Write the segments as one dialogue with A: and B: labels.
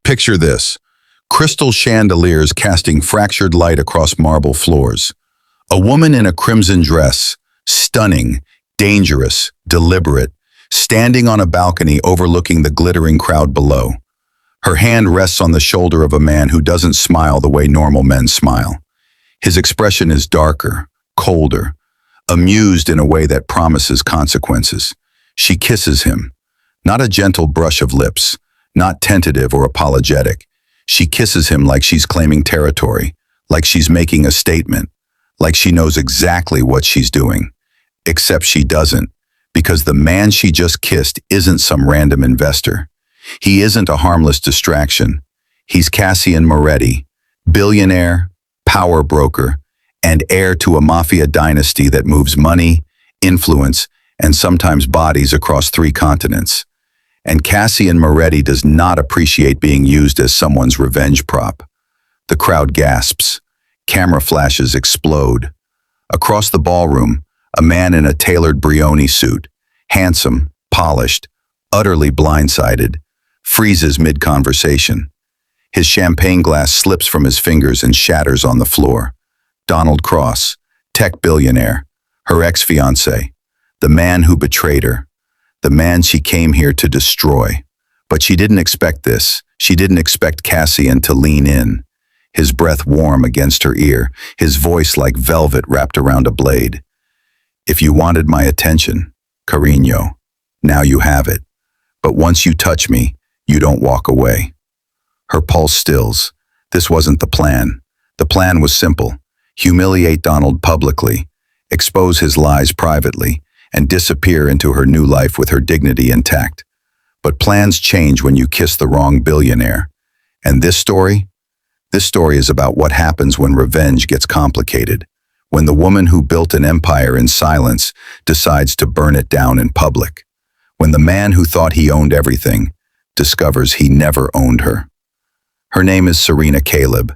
A: Picture this: crystal chandeliers casting fractured light across marble floors. A woman in a crimson dress, stunning, dangerous, deliberate, standing on a balcony overlooking the glittering crowd below. Her hand rests on the shoulder of a man who doesn't smile the way normal men smile. His expression is darker, colder, amused in a way that promises consequences. She kisses him. Not a gentle brush of lips, not tentative or apologetic. She kisses him like she's claiming territory, like she's making a statement, like she knows exactly what she's doing. Except she doesn't, because the man she just kissed isn't some random investor. He isn't a harmless distraction. He's Cassian Moretti, billionaire, power broker, and heir to a mafia dynasty that moves money, influence, and sometimes bodies across 3 continents. And Cassian Moretti does not appreciate being used as someone's revenge prop. The crowd gasps. Camera flashes explode. Across the ballroom, a man in a tailored Brioni suit, handsome, polished, utterly blindsided, freezes mid-conversation. His champagne glass slips from his fingers and shatters on the floor. Donald Cross, tech billionaire, her ex-fiancé, the man who betrayed her, the man she came here to destroy. But she didn't expect this. She didn't expect Cassian to lean in, his breath warm against her ear, his voice like velvet wrapped around a blade. If you wanted my attention, Carino, now you have it. But once you touch me, you don't walk away. Her pulse stills. This wasn't the plan. The plan was simple: humiliate Donald publicly, expose his lies privately, and disappear into her new life with her dignity intact. But plans change when you kiss the wrong billionaire. And this story is about what happens when revenge gets complicated, when the woman who built an empire in silence decides to burn it down in public, when the man who thought he owned everything discovers he never owned her. Her name is Serena Caleb,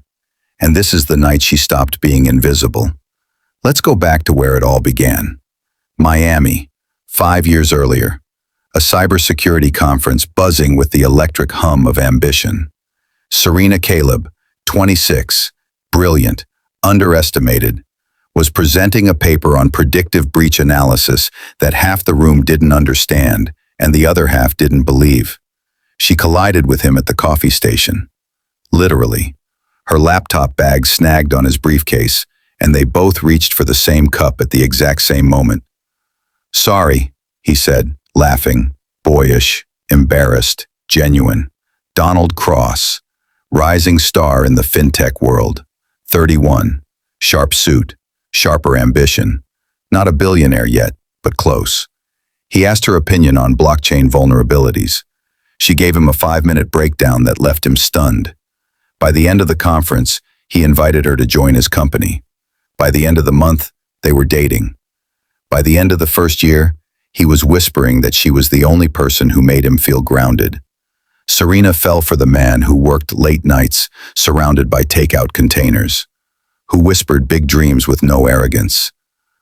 A: and this is the night she stopped being invisible. Let's go back to where it all began. Miami, 5 years earlier, a cybersecurity conference buzzing with the electric hum of ambition. Serena Caleb, 26, brilliant, underestimated, was presenting a paper on predictive breach analysis that half the room didn't understand and the other half didn't believe. She collided with him at the coffee station. Literally. Her laptop bag snagged on his briefcase, and they both reached for the same cup at the exact same moment. "Sorry," he said, laughing, boyish, embarrassed, genuine. Donald Cross, rising star in the fintech world, 31, sharp suit, sharper ambition. Not a billionaire yet, but close. He asked her opinion on blockchain vulnerabilities. She gave him a 5-minute breakdown that left him stunned. By the end of the conference, he invited her to join his company. By the end of the month, they were dating. By the end of the first year, he was whispering that she was the only person who made him feel grounded. Serena fell for the man who worked late nights, surrounded by takeout containers, who whispered big dreams with no arrogance,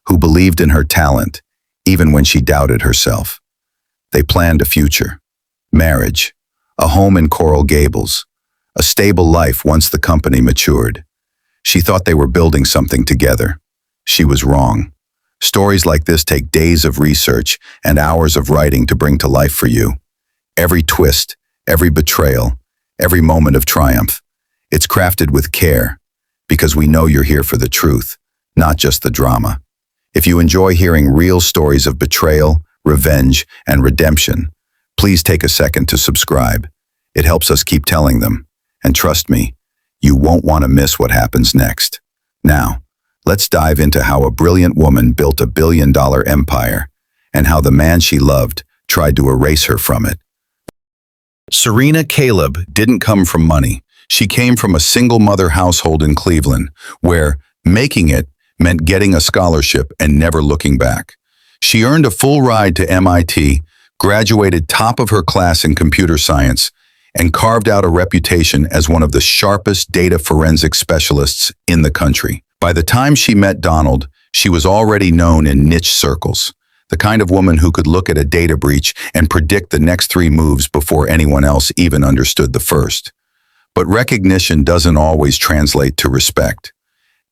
A: who believed in her talent, even when she doubted herself. They planned a future. Marriage, a home in Coral Gables, a stable life once the company matured. She thought they were building something together. She was wrong. Stories like this take days of research and hours of writing to bring to life for you. Every twist, every betrayal, every moment of triumph. It's crafted with care, because we know you're here for the truth, not just the drama. If you enjoy hearing real stories of betrayal, revenge, and redemption, please take a second to subscribe. It helps us keep telling them. And trust me, you won't want to miss what happens next. Now, let's dive into how a brilliant woman built a billion-dollar empire and how the man she loved tried to erase her from it. Serena Caleb didn't come from money. She came from a single-mother household in Cleveland, where making it meant getting a scholarship and never looking back. She earned a full ride to MIT, graduated top of her class in computer science, and carved out a reputation as one of the sharpest data forensics specialists in the country. By the time she met Donald, she was already known in niche circles, the kind of woman who could look at a data breach and predict the next 3 moves before anyone else even understood the first. But recognition doesn't always translate to respect,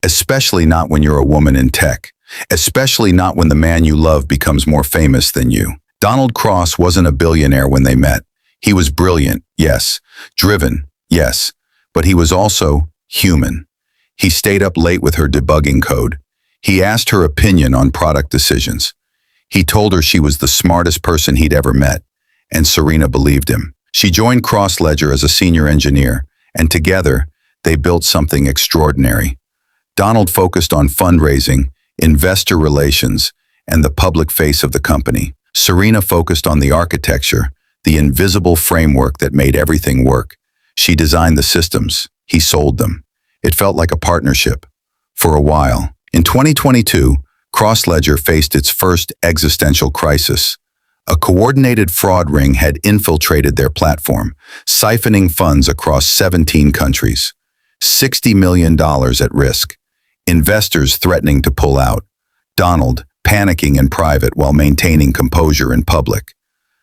A: especially not when you're a woman in tech, especially not when the man you love becomes more famous than you. Donald Cross wasn't a billionaire when they met. He was brilliant, yes. Driven, yes. But he was also human. He stayed up late with her debugging code. He asked her opinion on product decisions. He told her she was the smartest person he'd ever met, and Serena believed him. She joined Crossledger as a senior engineer, and together, they built something extraordinary. Donald focused on fundraising, investor relations, and the public face of the company. Serena focused on the architecture, the invisible framework that made everything work. She designed the systems. He sold them. It felt like a partnership. For a while. In 2022, Crossledger faced its first existential crisis. A coordinated fraud ring had infiltrated their platform, siphoning funds across 17 countries. $60 million at risk. Investors threatening to pull out. Donald panicking in private while maintaining composure in public.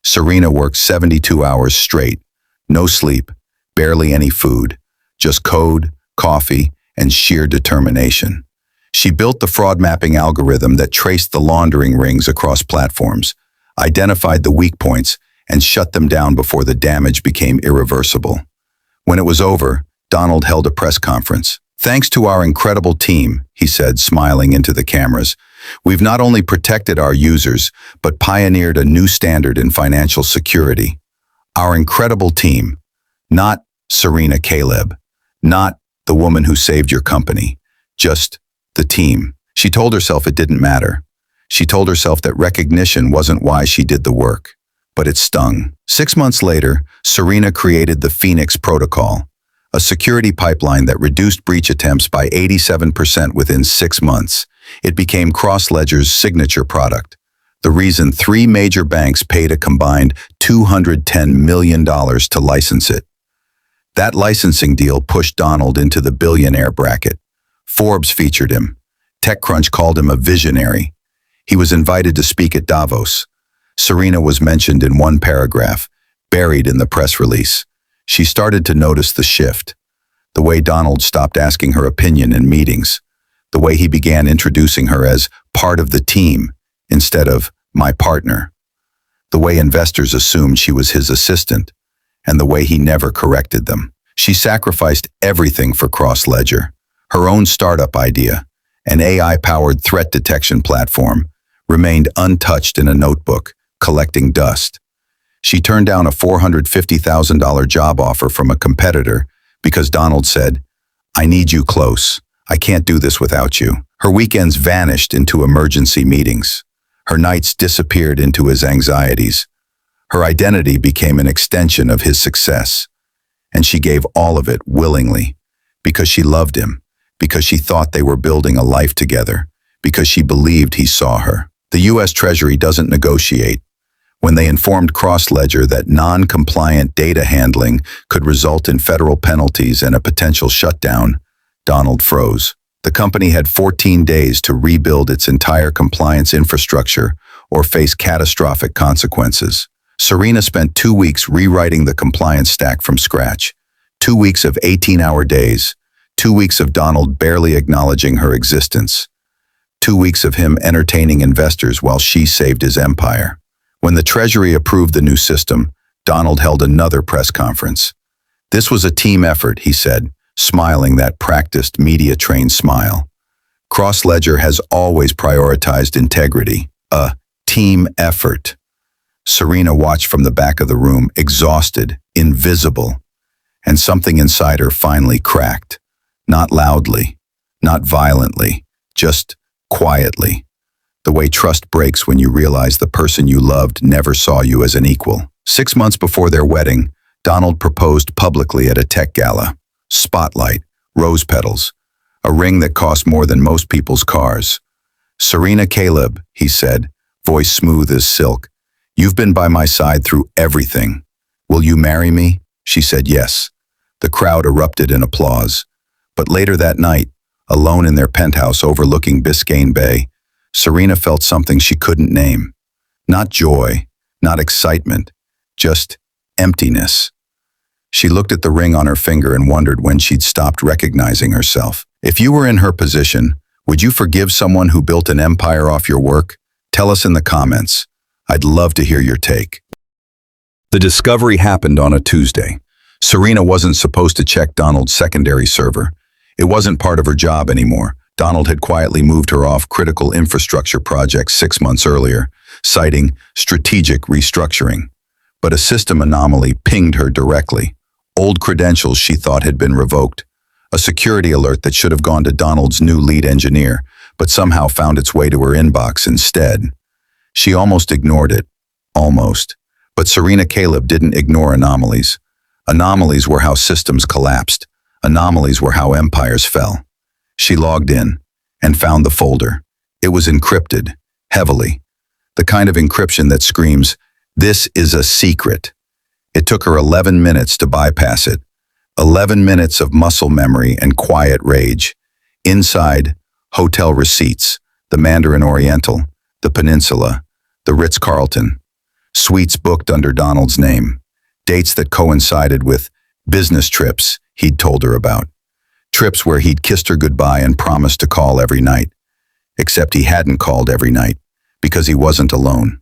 A: Serena worked 72 hours straight. No sleep, barely any food, just code, coffee, and sheer determination. She built the fraud mapping algorithm that traced the laundering rings across platforms, identified the weak points, and shut them down before the damage became irreversible. When it was over, Donald held a press conference. "Thanks to our incredible team," he said, smiling into the cameras, "we've not only protected our users, but pioneered a new standard in financial security. Our incredible team, not Serena Caleb, not the woman who saved your company, just the team." She told herself it didn't matter. She told herself that recognition wasn't why she did the work, but it stung. 6 months later, Serena created the Phoenix Protocol, a security pipeline that reduced breach attempts by 87% within 6 months. It became Crossledger's signature product, the reason 3 major banks paid a combined $210 million to license it. That licensing deal pushed Donald into the billionaire bracket. Forbes featured him. TechCrunch called him a visionary. He was invited to speak at Davos. Serena was mentioned in one paragraph, buried in the press release. She started to notice the shift. The way Donald stopped asking her opinion in meetings. The way he began introducing her as part of the team instead of my partner. The way investors assumed she was his assistant. And the way he never corrected them. She sacrificed everything for Crossledger. Her own startup idea, an AI-powered threat detection platform, remained untouched in a notebook, collecting dust. She turned down a $450,000 job offer from a competitor because Donald said, "I need you close. I can't do this without you." Her weekends vanished into emergency meetings. Her nights disappeared into his anxieties. Her identity became an extension of his success. And she gave all of it willingly, because she loved him, because she thought they were building a life together, because she believed he saw her. The U.S. Treasury doesn't negotiate. When they informed Crossledger that non-compliant data handling could result in federal penalties and a potential shutdown, Donald froze. The company had 14 days to rebuild its entire compliance infrastructure or face catastrophic consequences. Serena spent 2 weeks rewriting the compliance stack from scratch. 2 weeks of 18-hour days. 2 weeks of Donald barely acknowledging her existence. 2 weeks of him entertaining investors while she saved his empire. When the Treasury approved the new system, Donald held another press conference. "This was a team effort," he said, smiling that practiced, media-trained smile. "Crossledger has always prioritized integrity. A team effort." Serena watched from the back of the room, exhausted, invisible, and something inside her finally cracked. Not loudly, not violently, just quietly. The way trust breaks when you realize the person you loved never saw you as an equal. 6 months before their wedding, Donald proposed publicly at a tech gala. Spotlight, rose petals, a ring that cost more than most people's cars. "Serena Caleb," he said, voice smooth as silk, "you've been by my side through everything. Will you marry me?" She said yes. The crowd erupted in applause. But later that night, alone in their penthouse overlooking Biscayne Bay, Serena felt something she couldn't name. Not joy, not excitement, just emptiness. She looked at the ring on her finger and wondered when she'd stopped recognizing herself. If you were in her position, would you forgive someone who built an empire off your work? Tell us in the comments. I'd love to hear your take. The discovery happened on a Tuesday. Serena wasn't supposed to check Donald's secondary server. It wasn't part of her job anymore. Donald had quietly moved her off critical infrastructure projects 6 months earlier, citing strategic restructuring. But a system anomaly pinged her directly. Old credentials she thought had been revoked. A security alert that should have gone to Donald's new lead engineer, but somehow found its way to her inbox instead. She almost ignored it. Almost. But Serena Caleb didn't ignore anomalies. Anomalies were how systems collapsed. Anomalies were how empires fell. She logged in and found the folder. It was encrypted, heavily. The kind of encryption that screams, "This is a secret." It took her 11 minutes to bypass it. 11 minutes of muscle memory and quiet rage. Inside, hotel receipts, the Mandarin Oriental, the Peninsula, the Ritz-Carlton. Suites booked under Donald's name. Dates that coincided with business trips he'd told her about. Trips where he'd kissed her goodbye and promised to call every night. Except he hadn't called every night, because he wasn't alone.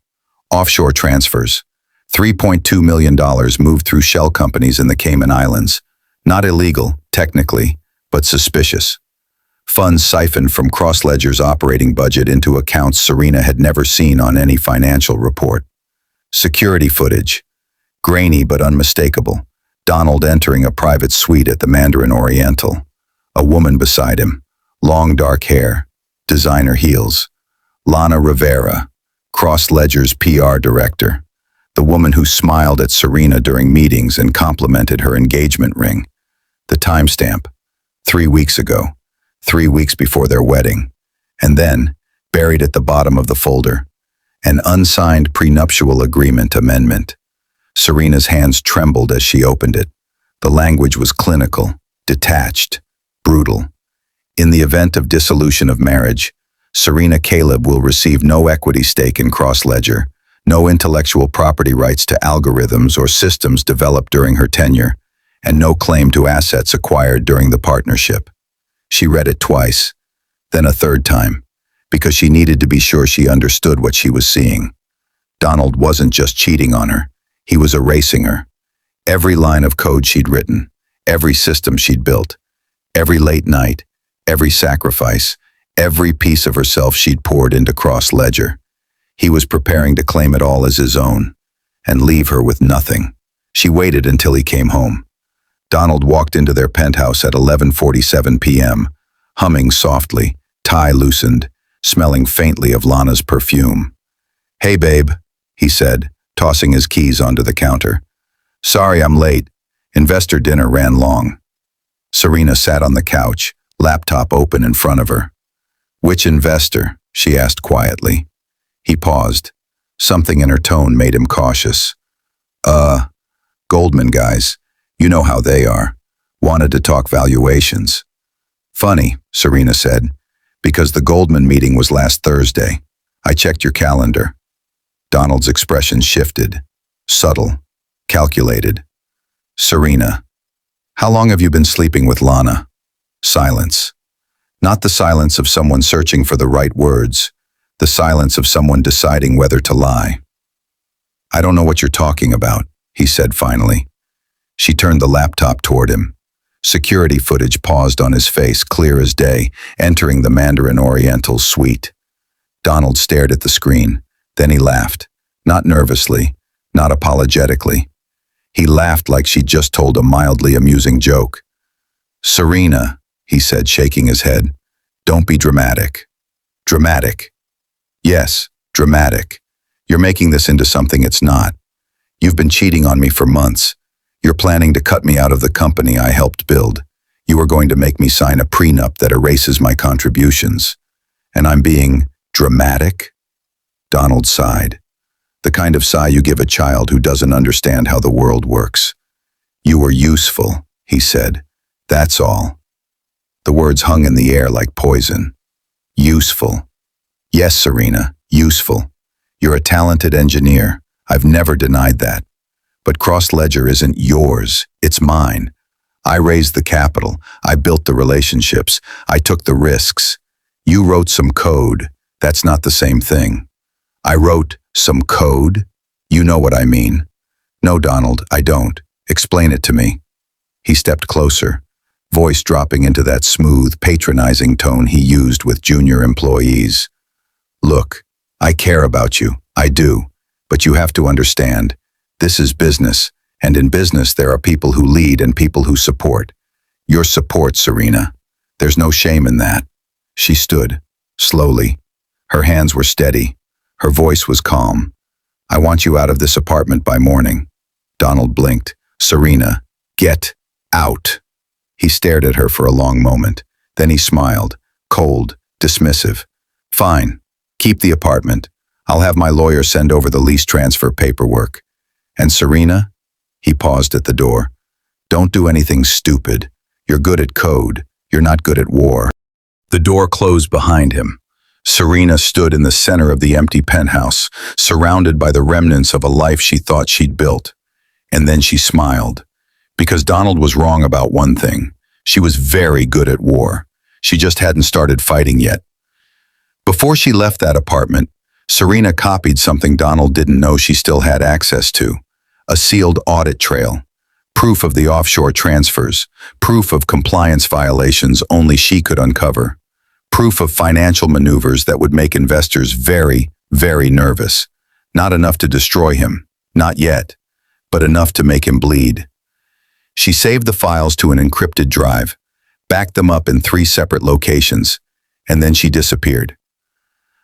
A: Offshore transfers. $3.2 million moved through shell companies in the Cayman Islands. Not illegal, technically, but suspicious. Funds siphoned from Cross-Ledger's operating budget into accounts Serena had never seen on any financial report. Security footage. Grainy but unmistakable. Donald entering a private suite at the Mandarin Oriental. A woman beside him. Long dark hair. Designer heels. Lana Rivera, Cross-Ledger's PR director. The woman who smiled at Serena during meetings and complimented her engagement ring. The timestamp. 3 weeks ago. 3 weeks before their wedding. And then, buried at the bottom of the folder, an unsigned prenuptial agreement amendment. Serena's hands trembled as she opened it. The language was clinical, detached, brutal. In the event of dissolution of marriage, Serena Caleb will receive no equity stake in Cross-Ledger, no intellectual property rights to algorithms or systems developed during her tenure, and no claim to assets acquired during the partnership. She read it twice, then a third time, because she needed to be sure she understood what she was seeing. Donald wasn't just cheating on her, he was erasing her. Every line of code she'd written, every system she'd built, every late night, every sacrifice, every piece of herself she'd poured into Cross-Ledger. He was preparing to claim it all as his own, and leave her with nothing. She waited until he came home. Donald walked into their penthouse at 11:47 p.m., humming softly, tie loosened, smelling faintly of Lana's perfume. "Hey, babe," he said, tossing his keys onto the counter. "Sorry I'm late. Investor dinner ran long." Serena sat on the couch, laptop open in front of her. "Which investor?" she asked quietly. He paused. Something in her tone made him cautious. Goldman guys. You know how they are. Wanted to talk valuations." "Funny," Serena said, "because the Goldman meeting was last Thursday. I checked your calendar." Donald's expression shifted. Subtle. Calculated. "Serena, how long have you been sleeping with Lana?" Silence. Not the silence of someone searching for the right words, the silence of someone deciding whether to lie. "I don't know what you're talking about," he said finally. She turned the laptop toward him. Security footage paused on his face, clear as day, entering the Mandarin Oriental suite. Donald stared at the screen. Then he laughed. Not nervously, not apologetically. He laughed like she'd just told a mildly amusing joke. "Serena," he said, shaking his head, "don't be dramatic." "Dramatic?" "Yes, dramatic. You're making this into something it's not. You've been cheating on me for months. You're planning to cut me out of the company I helped build. You are going to make me sign a prenup that erases my contributions. And I'm being dramatic?" Donald sighed. The kind of sigh you give a child who doesn't understand how the world works. "You were useful," he said. "That's all." The words hung in the air like poison. "Useful." "Yes, Serena, useful. You're a talented engineer. I've never denied that. But cross-ledger isn't yours, it's mine. I raised the capital, I built the relationships, I took the risks. You wrote some code, that's not the same thing. I wrote some code? You know what I mean. No, Donald, I don't. Explain it to me. He stepped closer, voice dropping into that smooth, patronizing tone he used with junior employees. Look, I care about you, I do, but you have to understand, this is business, and in business there are people who lead and people who support. Your support, Serena. There's no shame in that. She stood, slowly. Her hands were steady. Her voice was calm. I want you out of this apartment by morning. Donald blinked. Serena, get out. He stared at her for a long moment. Then he smiled, cold, dismissive. Fine, keep the apartment. I'll have my lawyer send over the lease transfer paperwork. And Serena? He paused at the door. Don't do anything stupid. You're good at code. You're not good at war. The door closed behind him. Serena stood in the center of the empty penthouse, surrounded by the remnants of a life she thought she'd built. And then she smiled. Because Donald was wrong about one thing. She was very good at war. She just hadn't started fighting yet. Before she left that apartment, Serena copied something Donald didn't know she still had access to. A sealed audit trail. Proof of the offshore transfers. Proof of compliance violations only she could uncover. Proof of financial maneuvers that would make investors very, very nervous. Not enough to destroy him. Not yet. But enough to make him bleed. She saved the files to an encrypted drive, backed them up in 3 separate locations, and then she disappeared.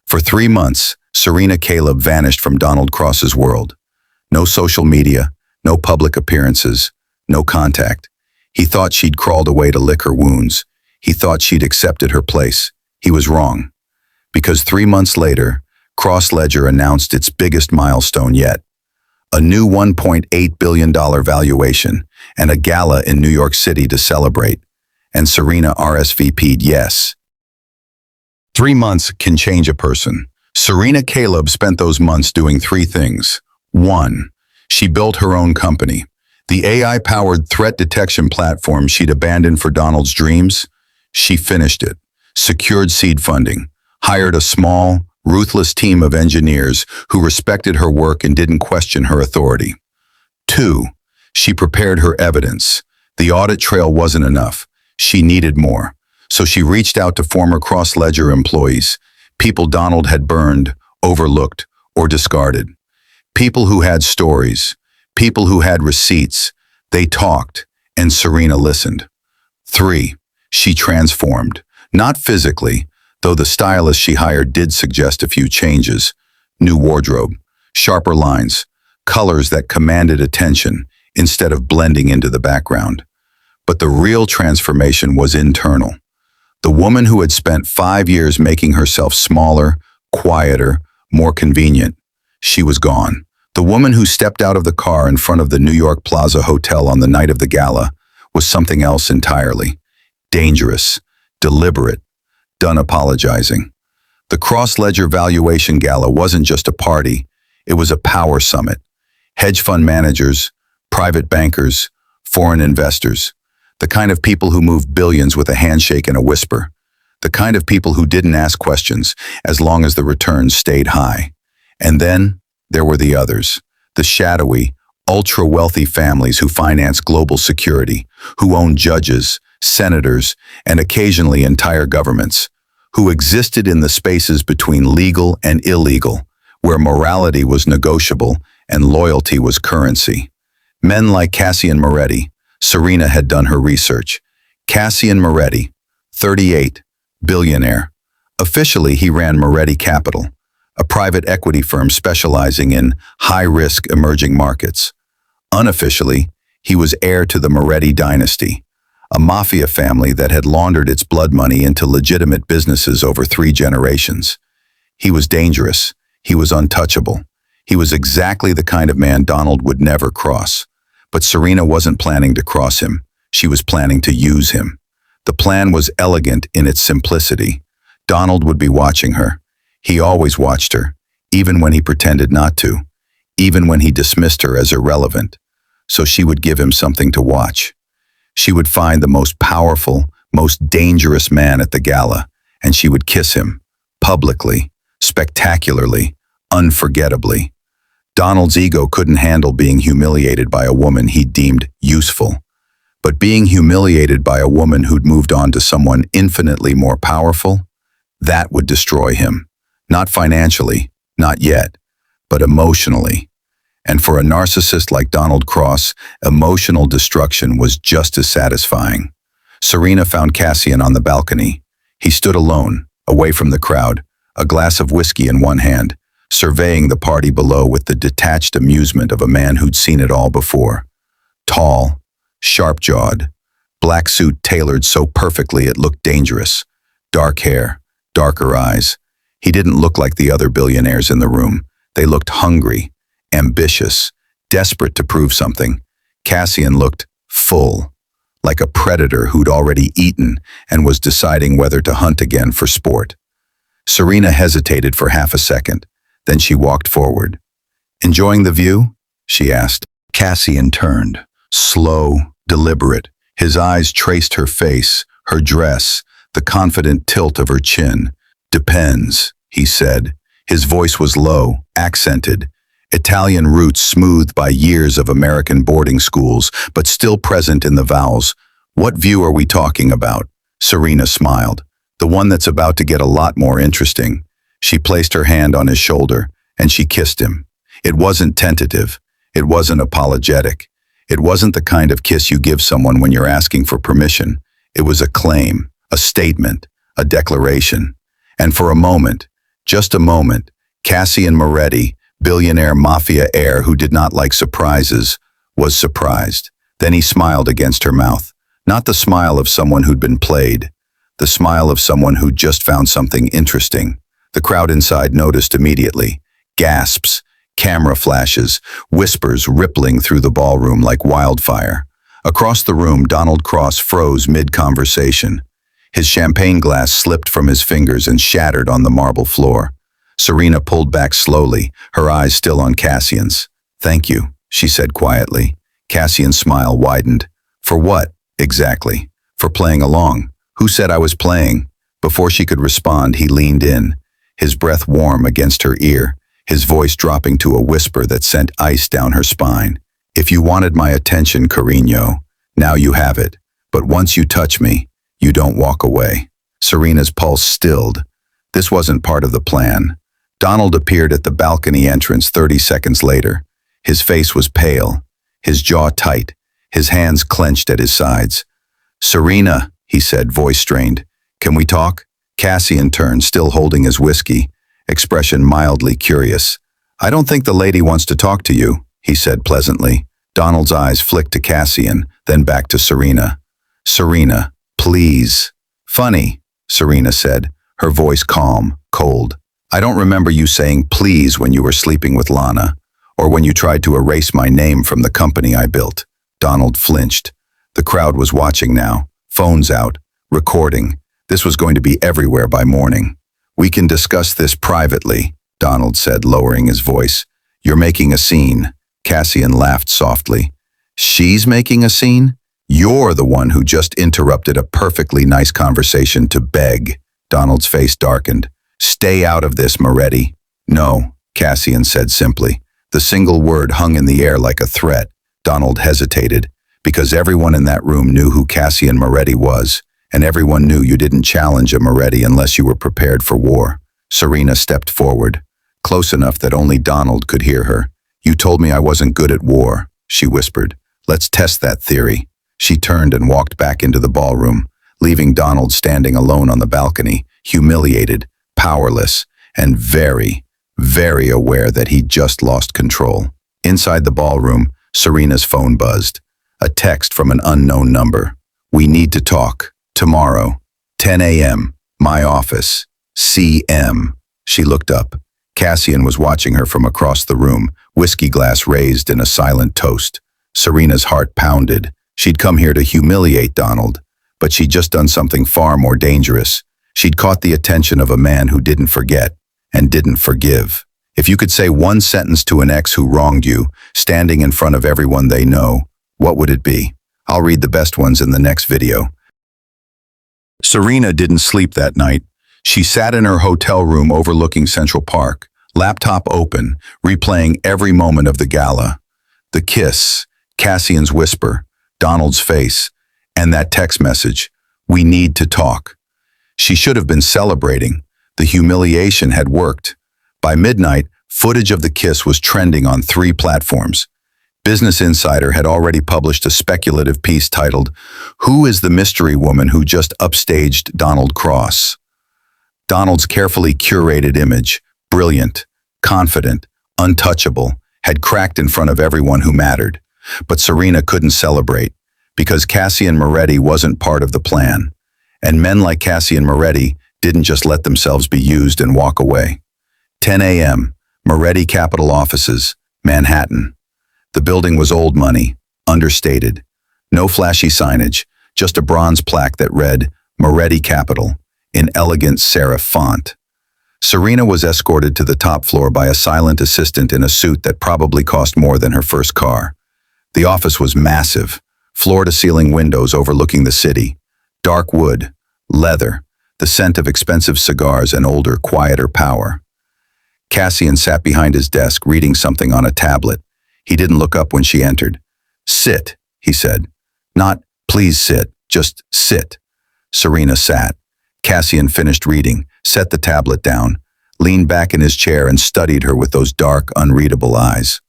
A: For 3 months, Serena Caleb vanished from Donald Cross's world. No social media, no public appearances, no contact. He thought she'd crawled away to lick her wounds. He thought she'd accepted her place. He was wrong. Because 3 months later, Cross-Ledger announced its biggest milestone yet. A new $1.8 billion valuation and a gala in New York City to celebrate. And Serena RSVP'd yes. 3 months can change a person. Serena Caleb spent those months doing 3 things. 1. She built her own company. The AI-powered threat detection platform she'd abandoned for Donald's dreams. She finished it, secured seed funding, hired a small, ruthless team of engineers who respected her work and didn't question her authority. 2. She prepared her evidence. The audit trail wasn't enough. She needed more. So she reached out to former Cross-Ledger employees, people Donald had burned, overlooked, or discarded. People who had stories, people who had receipts. They talked, and Serena listened. 3. She transformed. Not physically, though the stylist she hired did suggest a few changes. New wardrobe, sharper lines, colors that commanded attention instead of blending into the background. But the real transformation was internal. The woman who had spent 5 years making herself smaller, quieter, more convenient, she was gone. The woman who stepped out of the car in front of the New York Plaza Hotel on the night of the gala was something else entirely. Dangerous, deliberate, done apologizing. The Cross-Ledger Valuation Gala wasn't just a party, it was a power summit. Hedge fund managers, private bankers, foreign investors, the kind of people who moved billions with a handshake and a whisper, the kind of people who didn't ask questions as long as the returns stayed high. And then there were the others, the shadowy, ultra-wealthy families who finance global security, who own judges, senators, and occasionally entire governments, who existed in the spaces between legal and illegal, where morality was negotiable and loyalty was currency. Men like Cassian Moretti. Serena had done her research. Cassian Moretti, 38, billionaire. Officially, he ran Moretti Capital, a private equity firm specializing in high-risk emerging markets. Unofficially, he was heir to the Moretti dynasty, a mafia family that had laundered its blood money into legitimate businesses over 3 generations. He was dangerous. He was untouchable. He was exactly the kind of man Donald would never cross. But Serena wasn't planning to cross him. She was planning to use him. The plan was elegant in its simplicity. Donald would be watching her. He always watched her, even when he pretended not to, even when he dismissed her as irrelevant. so she would give him something to watch. She would find the most powerful, most dangerous man at the gala, and she would kiss him, publicly, spectacularly, unforgettably. Donald's ego couldn't handle being humiliated by a woman he deemed useful. But being humiliated by a woman who'd moved on to someone infinitely more powerful, that would destroy him. Not financially, not yet, but emotionally. And for a narcissist like Donald Cross, emotional destruction was just as satisfying. Serena found Cassian on the balcony. He stood alone, away from the crowd, a glass of whiskey in one hand, surveying the party below with the detached amusement of a man who'd seen it all before. Tall, sharp-jawed, black suit tailored so perfectly it looked dangerous. Dark hair, darker eyes. He didn't look like the other billionaires in the room. They looked hungry, ambitious, desperate to prove something. Cassian looked full, like a predator who'd already eaten and was deciding whether to hunt again for sport. Serena hesitated for half a second. Then she walked forward. "Enjoying the view?" she asked. Cassian turned, slow, deliberate. His eyes traced her face, her dress, the confident tilt of her chin. "Depends," he said. His voice was low, accented. Italian roots smoothed by years of American boarding schools, but still present in the vowels. "What view are we talking about?" Serena smiled. "The one that's about to get a lot more interesting." She placed her hand on his shoulder, and she kissed him. It wasn't tentative. It wasn't apologetic. It wasn't the kind of kiss you give someone when you're asking for permission. It was a claim, a statement, a declaration. And for a moment, just a moment, Cassian Moretti, billionaire mafia heir who did not like surprises, was surprised. Then he smiled against her mouth. Not the smile of someone who'd been played. The smile of someone who'd just found something interesting. The crowd inside noticed immediately. Gasps, camera flashes, whispers rippling through the ballroom like wildfire. Across the room, Donald Cross froze mid-conversation. His champagne glass slipped from his fingers and shattered on the marble floor. Serena pulled back slowly, her eyes still on Cassian's. "Thank you," she said quietly. Cassian's smile widened. "For what, exactly?" "For playing along." "Who said I was playing?" Before she could respond, he leaned in, his breath warm against her ear, his voice dropping to a whisper that sent ice down her spine. "If you wanted my attention, Carino, now you have it. But once you touch me, you don't walk away." Serena's pulse stilled. This wasn't part of the plan. Donald appeared at the balcony entrance 30 seconds later. His face was pale, his jaw tight, his hands clenched at his sides. "Serena," he said, voice strained. "Can we talk?" Cassian turned, still holding his whiskey, expression mildly curious. "I don't think the lady wants to talk to you," he said pleasantly. Donald's eyes flicked to Cassian, then back to Serena. "Serena, please." "Funny," Serena said, her voice calm, cold. "I don't remember you saying please when you were sleeping with Lana, or when you tried to erase my name from the company I built." Donald flinched. The crowd was watching now, phones out, recording. This was going to be everywhere by morning. "We can discuss this privately," Donald said, lowering his voice. "You're making a scene." Cassian laughed softly. "She's making a scene? You're the one who just interrupted a perfectly nice conversation to beg." Donald's face darkened. "Stay out of this, Moretti." "No," Cassian said simply. The single word hung in the air like a threat. Donald hesitated, because everyone in that room knew who Cassian Moretti was, and everyone knew you didn't challenge a Moretti unless you were prepared for war. Serena stepped forward, close enough that only Donald could hear her. "You told me I wasn't good at war," she whispered. "Let's test that theory." She turned and walked back into the ballroom, leaving Donald standing alone on the balcony, humiliated, powerless, and very, very aware that he'd just lost control. Inside the ballroom, Serena's phone buzzed. A text from an unknown number. "We need to talk. Tomorrow. 10 a.m. My office. CM." She looked up. Cassian was watching her from across the room, whiskey glass raised in a silent toast. Serena's heart pounded. She'd come here to humiliate Donald, but she'd just done something far more dangerous. She'd caught the attention of a man who didn't forget and didn't forgive. If you could say one sentence to an ex who wronged you, standing in front of everyone they know, what would it be? I'll read the best ones in the next video. Serena didn't sleep that night. She sat in her hotel room overlooking Central Park, laptop open, replaying every moment of the gala. The kiss, Cassian's whisper, Donald's face, and that text message, "We need to talk." She should have been celebrating. The humiliation had worked. By midnight, footage of the kiss was trending on 3 platforms. Business Insider had already published a speculative piece titled, "Who is the mystery woman who just upstaged Donald Cross?" Donald's carefully curated image, brilliant, confident, untouchable, had cracked in front of everyone who mattered. But Serena couldn't celebrate, because Cassian Moretti wasn't part of the plan. And men like Cassian Moretti didn't just let themselves be used and walk away. 10 a.m., Moretti Capital Offices, Manhattan. The building was old money, understated. No flashy signage, just a bronze plaque that read, Moretti Capital, in elegant serif font. Serena was escorted to the top floor by a silent assistant in a suit that probably cost more than her first car. The office was massive, floor-to-ceiling windows overlooking the city, dark wood, leather, the scent of expensive cigars and older, quieter power. Cassian sat behind his desk, reading something on a tablet. He didn't look up when she entered. "Sit," he said. Not, "Please sit," just sit. Serena sat. Cassian finished reading, set the tablet down, leaned back in his chair and studied her with those dark, unreadable eyes.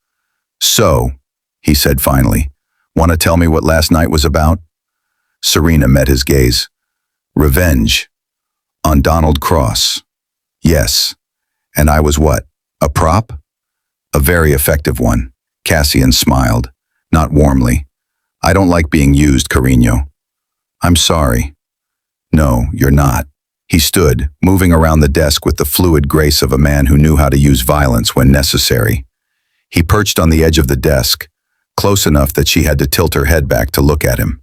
A: "So," he said finally, "want to tell me what last night was about?" Serena met his gaze. "Revenge. On Donald Cross." "Yes. And I was what? A prop?" "A very effective one." Cassian smiled, not warmly. "I don't like being used, Carino." "I'm sorry." "No, you're not." He stood, moving around the desk with the fluid grace of a man who knew how to use violence when necessary. He perched on the edge of the desk, close enough that she had to tilt her head back to look at him.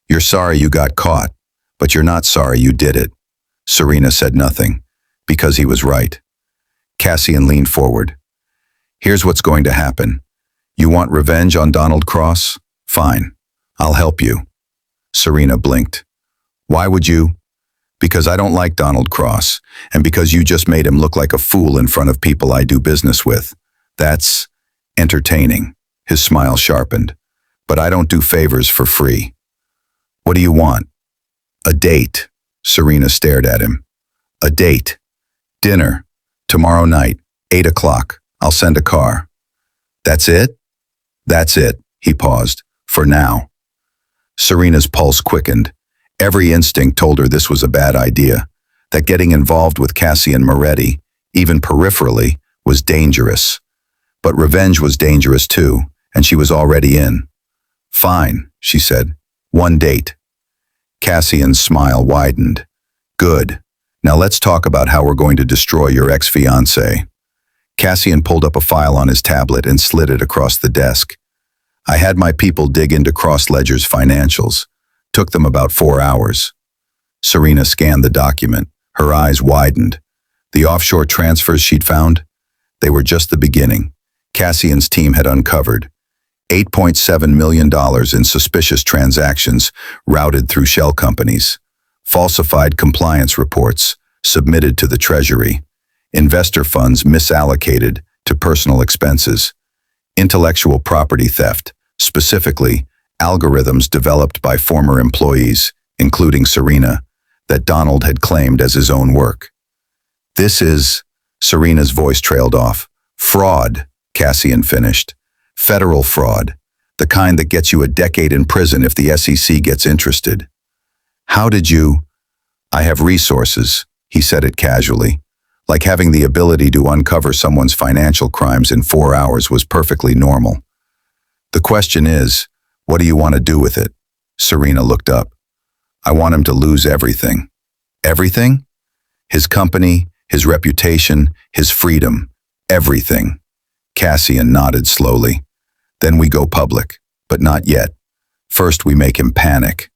A: "You're sorry you got caught, but you're not sorry you did it." Serena said nothing, because he was right. Cassian leaned forward. "Here's what's going to happen. You want revenge on Donald Cross? Fine. I'll help you." Serena blinked. "Why would you?" "Because I don't like Donald Cross, and because you just made him look like a fool in front of people I do business with. That's entertaining." His smile sharpened. "But I don't do favors for free." "What do you want?" "A date." Serena stared at him. "A date. Dinner. Tomorrow night, 8 o'clock. I'll send a car." "That's it?" "That's it." He paused. "For now." Serena's pulse quickened. Every instinct told her this was a bad idea, that getting involved with Cassian Moretti, even peripherally, was dangerous. But revenge was dangerous too, and she was already in. "Fine," she said. "One date." Cassian's smile widened. "Good. Now let's talk about how we're going to destroy your ex-fiancé." Cassian pulled up a file on his tablet and slid it across the desk. "I had my people dig into Cross Ledger's financials. Took them about 4 hours." Serena scanned the document. Her eyes widened. The offshore transfers she'd found? They were just the beginning. Cassian's team had uncovered $8.7 million in suspicious transactions routed through shell companies, falsified compliance reports submitted to the Treasury, investor funds misallocated to personal expenses, intellectual property theft, specifically algorithms developed by former employees, including Serena, that Donald had claimed as his own work. "This is," Serena's voice trailed off, "fraud," Cassian finished. "Federal fraud, the kind that gets you a decade in prison if the SEC gets interested." "How did you?" "I have resources," he said it casually, like having the ability to uncover someone's financial crimes in 4 hours was perfectly normal. "The question is, what do you want to do with it?" Serena looked up. "I want him to lose everything." "Everything?" "His company, his reputation, his freedom, everything." Cassian nodded slowly. "Then we go public, but not yet. First we make him panic."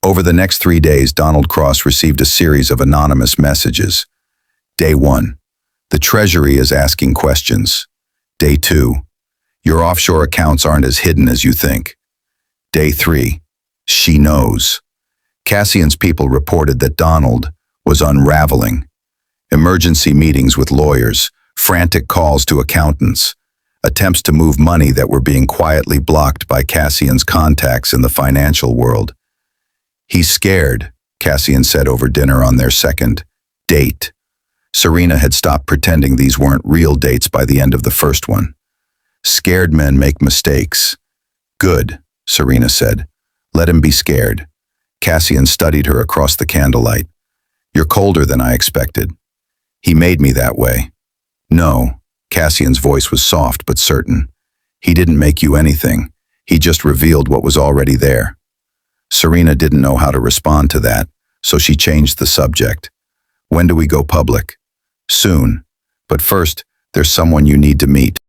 A: Over the next 3 days, Donald Cross received a series of anonymous messages. Day 1. The Treasury is asking questions. Day 2. Your offshore accounts aren't as hidden as you think. Day 3. She knows. Cassian's people reported that Donald was unraveling. Emergency meetings with lawyers, frantic calls to accountants, attempts to move money that were being quietly blocked by Cassian's contacts in the financial world. He's scared, Cassian said over dinner on their second date. Serena had stopped pretending these weren't real dates by the end of the first one. Scared men make mistakes. Good, Serena said. Let him be scared. Cassian studied her across the candlelight. You're colder than I expected. He made me that way. No, Cassian's voice was soft but certain. He didn't make you anything. He just revealed what was already there. Serena didn't know how to respond to that, so she changed the subject. When do we go public? Soon. But first, there's someone you need to meet.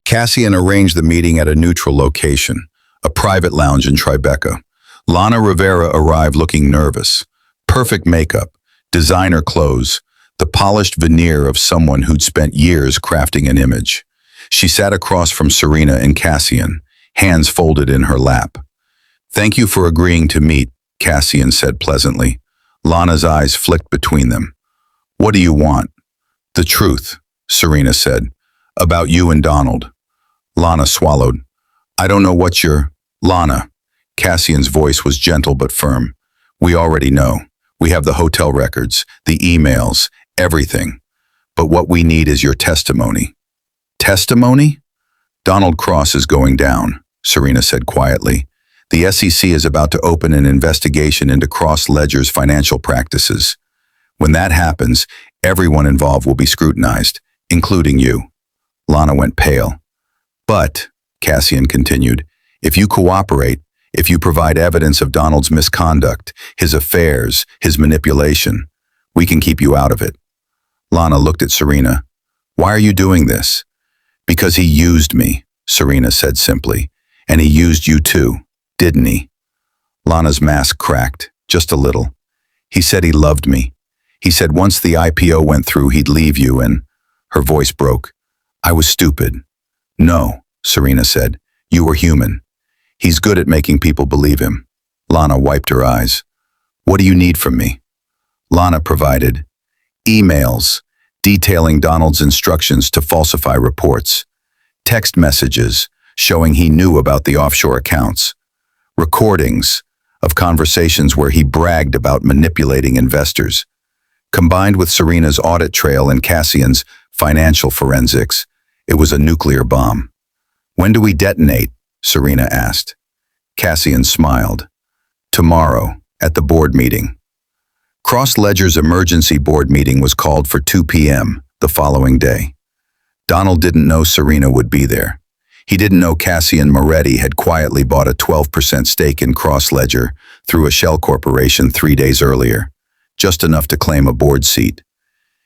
A: Cassian arranged the meeting at a neutral location, a private lounge in Tribeca. Lana Rivera arrived looking nervous. Perfect makeup, designer clothes, the polished veneer of someone who'd spent years crafting an image. She sat across from Serena and Cassian, hands folded in her lap. Thank you for agreeing to meet, Cassian said pleasantly. Lana's eyes flicked between them. What do you want? The truth, Serena said. About you and Donald. Lana swallowed. I don't know what you're... Lana. Cassian's voice was gentle but firm. We already know. We have the hotel records, the emails, everything. But what we need is your testimony. Testimony? Donald Cross is going down, Serena said quietly. The SEC is about to open an investigation into Cross Ledger's financial practices. When that happens, everyone involved will be scrutinized, including you. Lana went pale. But, Cassian continued, if you cooperate, if you provide evidence of Donald's misconduct, his affairs, his manipulation, we can keep you out of it. Lana looked at Serena. Why are you doing this? Because he used me, Serena said simply. And he used you too, didn't he? Lana's mask cracked, just a little. He said he loved me. He said once the IPO went through, he'd leave you, and her voice broke. I was stupid. No, Serena said. You were human. He's good at making people believe him. Lana wiped her eyes. What do you need from me? Lana provided emails detailing Donald's instructions to falsify reports, text messages showing he knew about the offshore accounts, recordings of conversations where he bragged about manipulating investors. Combined with Serena's audit trail and Cassian's financial forensics, it was a nuclear bomb. When do we detonate? Serena asked. Cassian smiled. Tomorrow, at the board meeting. Cross Ledger's emergency board meeting was called for 2 p.m. the following day. Donald didn't know Serena would be there. He didn't know Cassian Moretti had quietly bought a 12% stake in Cross Ledger through a shell corporation 3 days earlier, just enough to claim a board seat.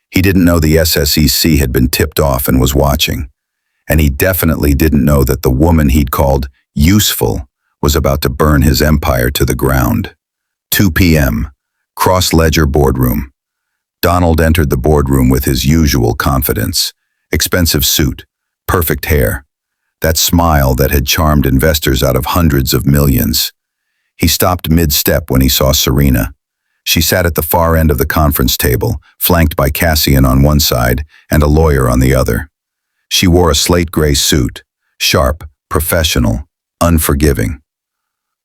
A: He didn't know the SSEC had been tipped off and was watching. And he definitely didn't know that the woman he'd called useful was about to burn his empire to the ground. 2 p.m., Cross Ledger boardroom. Donald entered the boardroom with his usual confidence. Expensive suit, perfect hair, that smile that had charmed investors out of hundreds of millions. He stopped mid-step when he saw Serena. She sat at the far end of the conference table, flanked by Cassian on one side and a lawyer on the other. She wore a slate gray suit, sharp, professional, unforgiving.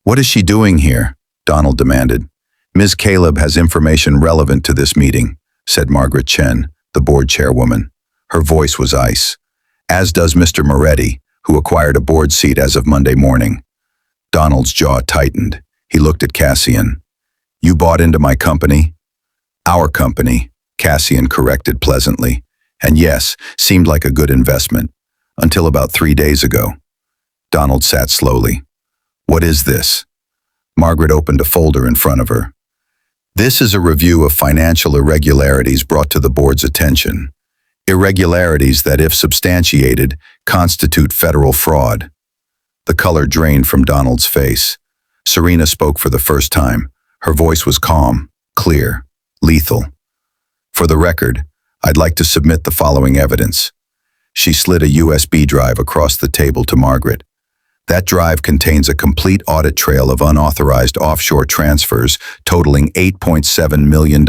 A: What is she doing here? Donald demanded. Ms. Caleb has information relevant to this meeting, said Margaret Chen, the board chairwoman. Her voice was ice. As does Mr. Moretti, who acquired a board seat as of Monday morning. Donald's jaw tightened. He looked at Cassian. You bought into my company? Our company, Cassian corrected pleasantly. And yes, seemed like a good investment. Until about 3 days ago. Donald sat slowly. What is this? Margaret opened a folder in front of her. This is a review of financial irregularities brought to the board's attention. Irregularities that, if substantiated, constitute federal fraud. The color drained from Donald's face. Serena spoke for the first time. Her voice was calm, clear, lethal. For the record, I'd like to submit the following evidence. She slid a USB drive across the table to Margaret. That drive contains a complete audit trail of unauthorized offshore transfers totaling $8.7 million,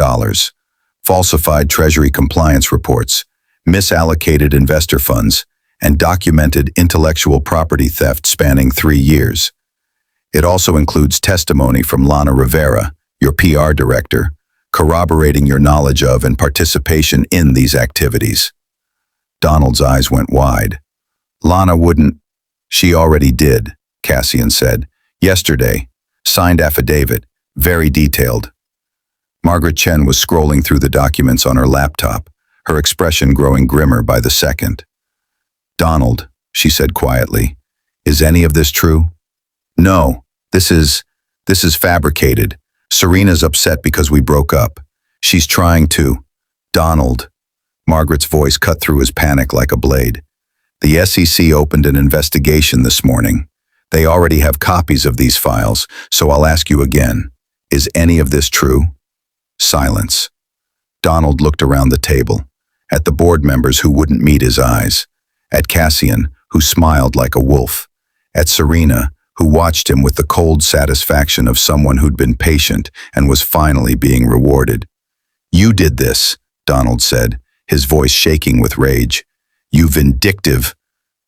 A: falsified Treasury compliance reports, misallocated investor funds, and documented intellectual property theft spanning 3 years. It also includes testimony from Lana Rivera, your PR director, corroborating your knowledge of and participation in these activities. Donald's eyes went wide. Lana wouldn't. She already did, Cassian said. Yesterday. Signed affidavit. Very detailed. Margaret Chen was scrolling through the documents on her laptop, her expression growing grimmer by the second. Donald, she said quietly, is any of this true? No, this is fabricated. Serena's upset because we broke up. She's trying to. Donald. Margaret's voice cut through his panic like a blade. The SEC opened an investigation this morning. They already have copies of these files, so I'll ask you again. Is any of this true? Silence. Donald looked around the table, at the board members who wouldn't meet his eyes, at Cassian, who smiled like a wolf, at Serena, who watched him with the cold satisfaction of someone who'd been patient and was finally being rewarded. You did this, Donald said, his voice shaking with rage. You vindictive.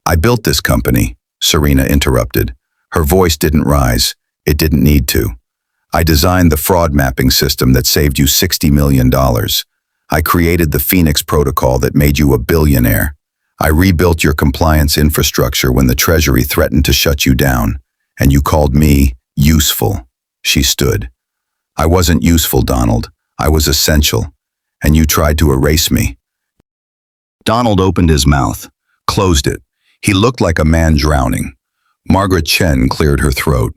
A: I built this company, Serena interrupted. Her voice didn't rise. It didn't need to. I designed the fraud mapping system that saved you $60 million. I created the Phoenix protocol that made you a billionaire. I rebuilt your compliance infrastructure when the Treasury threatened to shut you down. And you called me useful. She stood. I wasn't useful, Donald. I was essential. And you tried to erase me. Donald opened his mouth, closed it. He looked like a man drowning. Margaret Chen cleared her throat.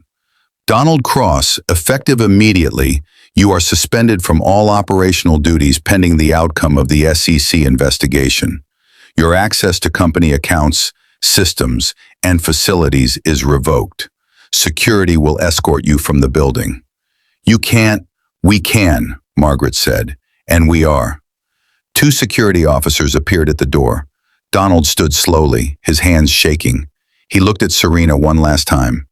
A: Donald Cross, effective immediately, you are suspended from all operational duties pending the outcome of the SEC investigation. Your access to company accounts, systems, and facilities is revoked. Security will escort you from the building. You can't. We can, Margaret said, and we are. 2 security officers appeared at the door. Donald stood slowly, his hands shaking. He looked at Serena one last time.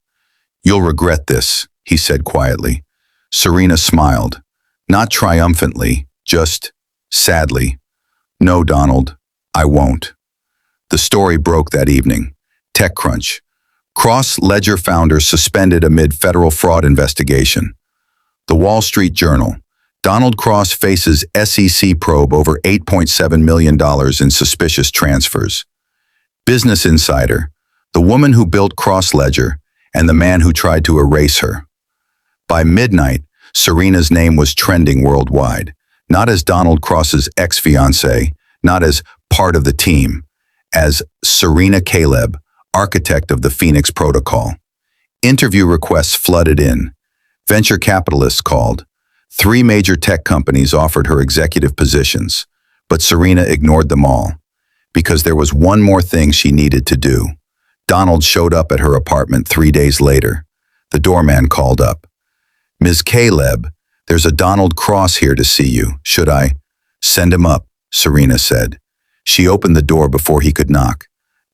A: You'll regret this, he said quietly. Serena smiled, not triumphantly, just sadly. No, Donald, I won't. The story broke that evening. TechCrunch. Cross Ledger founder suspended amid federal fraud investigation. The Wall Street Journal. Donald Cross faces SEC probe over $8.7 million in suspicious transfers. Business Insider. The woman who built Cross Ledger and the man who tried to erase her. By midnight, Serena's name was trending worldwide, not as Donald Cross's ex-fiancé, not as part of the team, as Serena Caleb, architect of the Phoenix Protocol. Interview requests flooded in. Venture capitalists called. 3 major tech companies offered her executive positions, but Serena ignored them all, because there was one more thing she needed to do. Donald showed up at her apartment 3 days later. The doorman called up. Ms. Caleb, there's a Donald Cross here to see you. Should I? Send him up, Serena said. She opened the door before he could knock.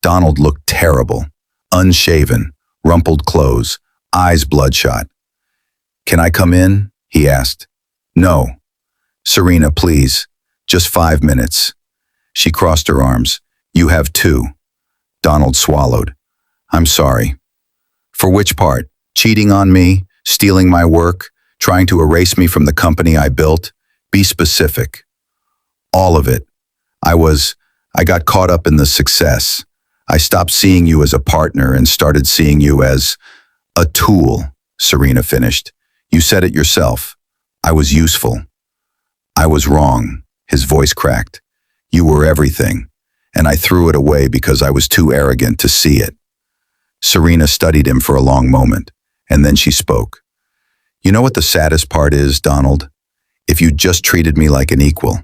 A: Donald looked terrible, unshaven, rumpled clothes, eyes bloodshot. Can I come in? He asked. No. Serena, please. Just 5 minutes. She crossed her arms. You have 2. Donald swallowed. I'm sorry. For which part? Cheating on me? Stealing my work? Trying to erase me from the company I built? Be specific. All of it. I got caught up in the success. I stopped seeing you as a partner and started seeing you as a tool, Serena finished. You said it yourself. I was useful. I was wrong. His voice cracked. You were everything, and I threw it away because I was too arrogant to see it. Serena studied him for a long moment, and then she spoke. You know what the saddest part is, Donald? If you just treated me like an equal,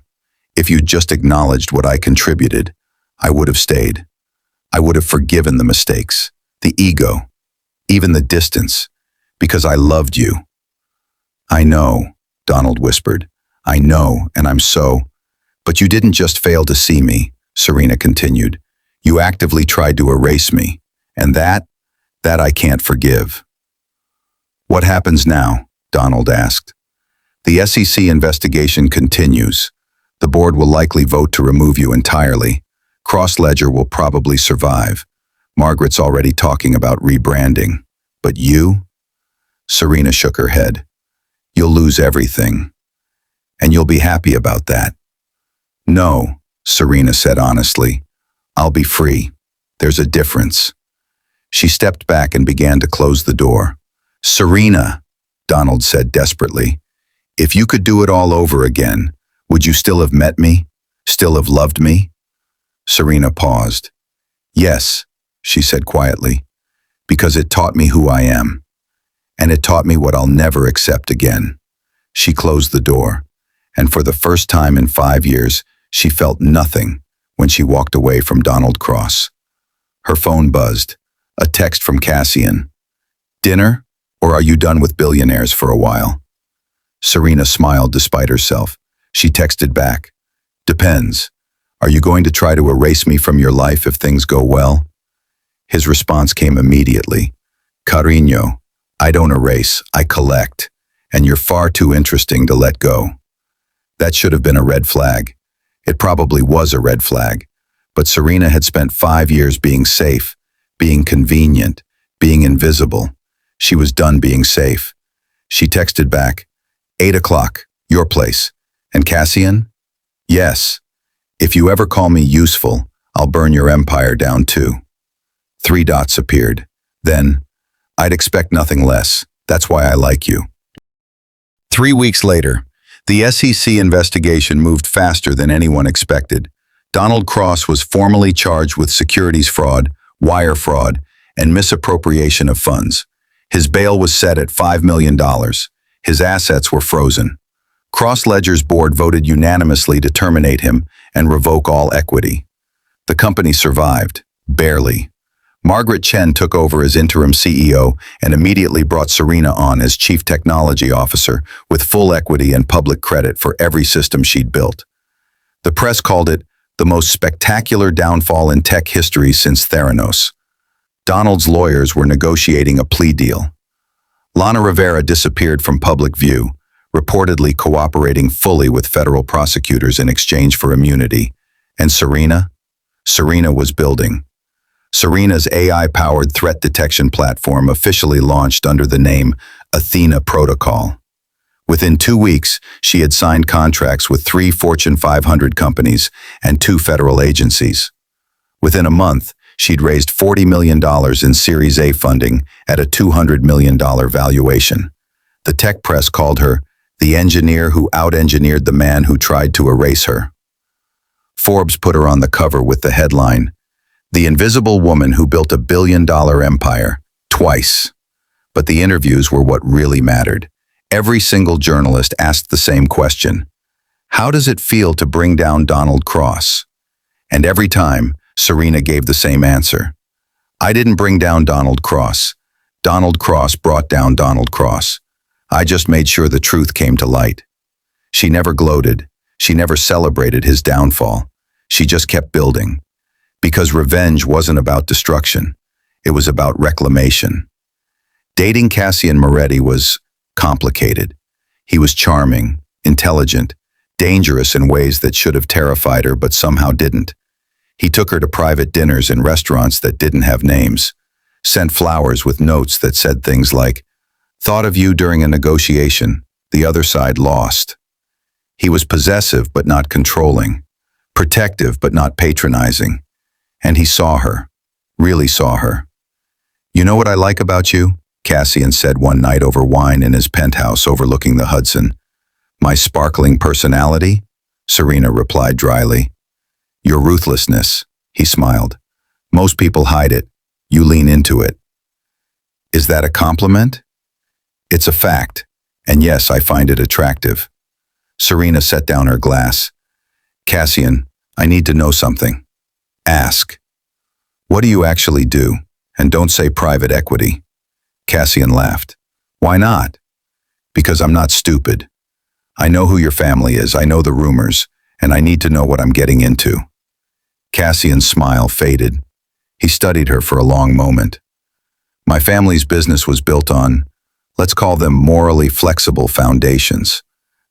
A: if you just acknowledged what I contributed, I would have stayed. I would have forgiven the mistakes, the ego, even the distance, because I loved you. I know, Donald whispered. I know, and I'm so. But you didn't just fail to see me, Serena continued. You actively tried to erase me. And that I can't forgive. What happens now? Donald asked. The SEC investigation continues. The board will likely vote to remove you entirely. Cross-Ledger will probably survive. Margaret's already talking about rebranding. But you? Serena shook her head. You'll lose everything. And you'll be happy about that. No, Serena said honestly. I'll be free. There's a difference. She stepped back and began to close the door. Serena, Donald said desperately, if you could do it all over again, would you still have met me? Still have loved me? Serena paused. Yes, she said quietly, because it taught me who I am. And it taught me what I'll never accept again. She closed the door, and for the first time in 5 years, she felt nothing when she walked away from Donald Cross. Her phone buzzed. A text from Cassian. Dinner, or are you done with billionaires for a while? Serena smiled despite herself. She texted back. Depends. Are you going to try to erase me from your life if things go well? His response came immediately. Cariño, I don't erase, I collect, and you're far too interesting to let go. That should have been a red flag. It probably was a red flag, but Serena had spent 5 years being safe, being convenient, being invisible. She was done being safe. She texted back, 8 o'clock, your place. And Cassian? Yes. If you ever call me useful, I'll burn your empire down too. 3 dots appeared. Then, I'd expect nothing less. That's why I like you. 3 weeks later, the SEC investigation moved faster than anyone expected. Donald Cross was formally charged with securities fraud, wire fraud, and misappropriation of funds. His bail was set at $5 million. His assets were frozen. Cross-Ledger's board voted unanimously to terminate him and revoke all equity. The company survived, barely. Margaret Chen took over as interim CEO and immediately brought Serena on as chief technology officer with full equity and public credit for every system she'd built. The press called it the most spectacular downfall in tech history since Theranos. Donald's lawyers were negotiating a plea deal. Lana Rivera disappeared from public view, reportedly cooperating fully with federal prosecutors in exchange for immunity. And Serena? Serena was building. Serena's AI-powered threat detection platform officially launched under the name Athena Protocol. Within 2 weeks, she had signed contracts with 3 Fortune 500 companies and 2 federal agencies. Within a month, she'd raised $40 million in Series A funding at a $200 million valuation. The tech press called her the engineer who out-engineered the man who tried to erase her. Forbes put her on the cover with the headline, "The Invisible Woman Who Built a $1 billion empire, twice." But the interviews were what really mattered. Every single journalist asked the same question. How does it feel to bring down Donald Cross? And every time, Serena gave the same answer. I didn't bring down Donald Cross. Donald Cross brought down Donald Cross. I just made sure the truth came to light. She never gloated. She never celebrated his downfall. She just kept building. Because revenge wasn't about destruction. It was about reclamation. Dating Cassian Moretti was complicated. He was charming, intelligent, dangerous in ways that should have terrified her but somehow didn't. He took her to private dinners in restaurants that didn't have names, sent flowers with notes that said things like, "Thought of you during a negotiation, the other side lost." He was possessive but not controlling, protective but not patronizing. And he saw her, really saw her. "You know what I like about you?" Cassian said one night over wine in his penthouse overlooking the Hudson. "My sparkling personality?" Serena replied dryly. "Your ruthlessness," he smiled. "Most people hide it. You lean into it." Is that a compliment? It's a fact, and yes, I find it attractive. Serena set down her glass. "Cassian, I need to know something." "Ask." "What do you actually do? And don't say private equity." Cassian laughed. "Why not?" "Because I'm not stupid. I know who your family is, I know the rumors, and I need to know what I'm getting into." Cassian's smile faded. He studied her for a long moment. "My family's business was built on, let's call them morally flexible foundations.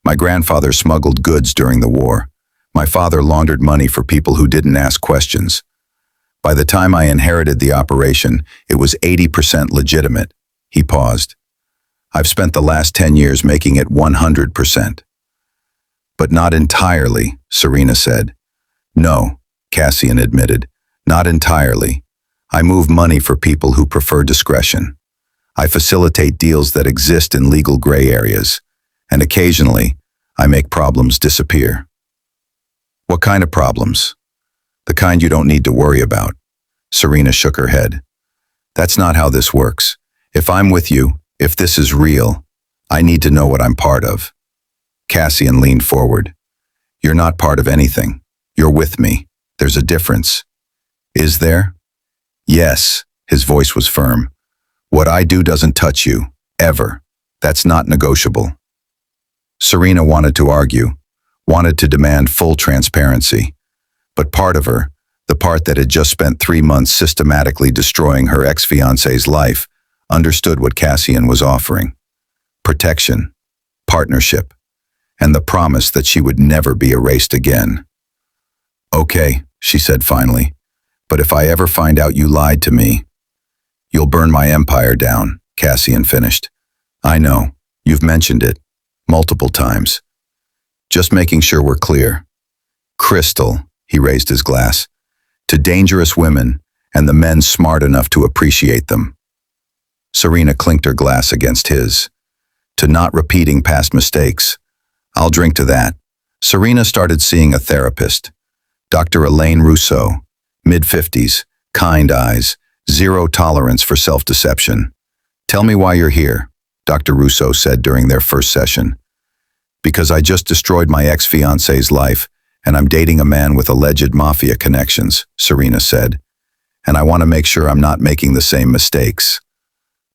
A: My grandfather smuggled goods during the war. My father laundered money for people who didn't ask questions. By the time I inherited the operation, it was 80% legitimate." He paused. "I've spent the last 10 years making it 100%. "But not entirely," Serena said. "No," Cassian admitted, "not entirely. I move money for people who prefer discretion. I facilitate deals that exist in legal gray areas, and occasionally, I make problems disappear." "What kind of problems?" "The kind you don't need to worry about." Serena shook her head. "That's not how this works. If I'm with you, if this is real, I need to know what I'm part of." Cassian leaned forward. "You're not part of anything. You're with me. There's a difference." "Is there?" "Yes," his voice was firm. "What I do doesn't touch you, ever. That's not negotiable." Serena wanted to argue, wanted to demand full transparency. But part of her, the part that had just spent 3 months systematically destroying her ex-fiancé's life, understood what Cassian was offering. Protection, partnership, and the promise that she would never be erased again. "Okay," she said finally, "but if I ever find out you lied to me—" "You'll burn my empire down," Cassian finished. "I know, you've mentioned it, multiple times. Just making sure we're clear. Crystal," he raised his glass, "to dangerous women and the men smart enough to appreciate them." Serena clinked her glass against his. "To not repeating past mistakes. I'll drink to that." Serena started seeing a therapist. Dr. Elaine Rousseau, mid-50s, kind eyes, zero tolerance for self-deception. "Tell me why you're here," Dr. Rousseau said during their first session. "Because I just destroyed my ex-fiancé's life, and I'm dating a man with alleged mafia connections," Serena said. "And I want to make sure I'm not making the same mistakes."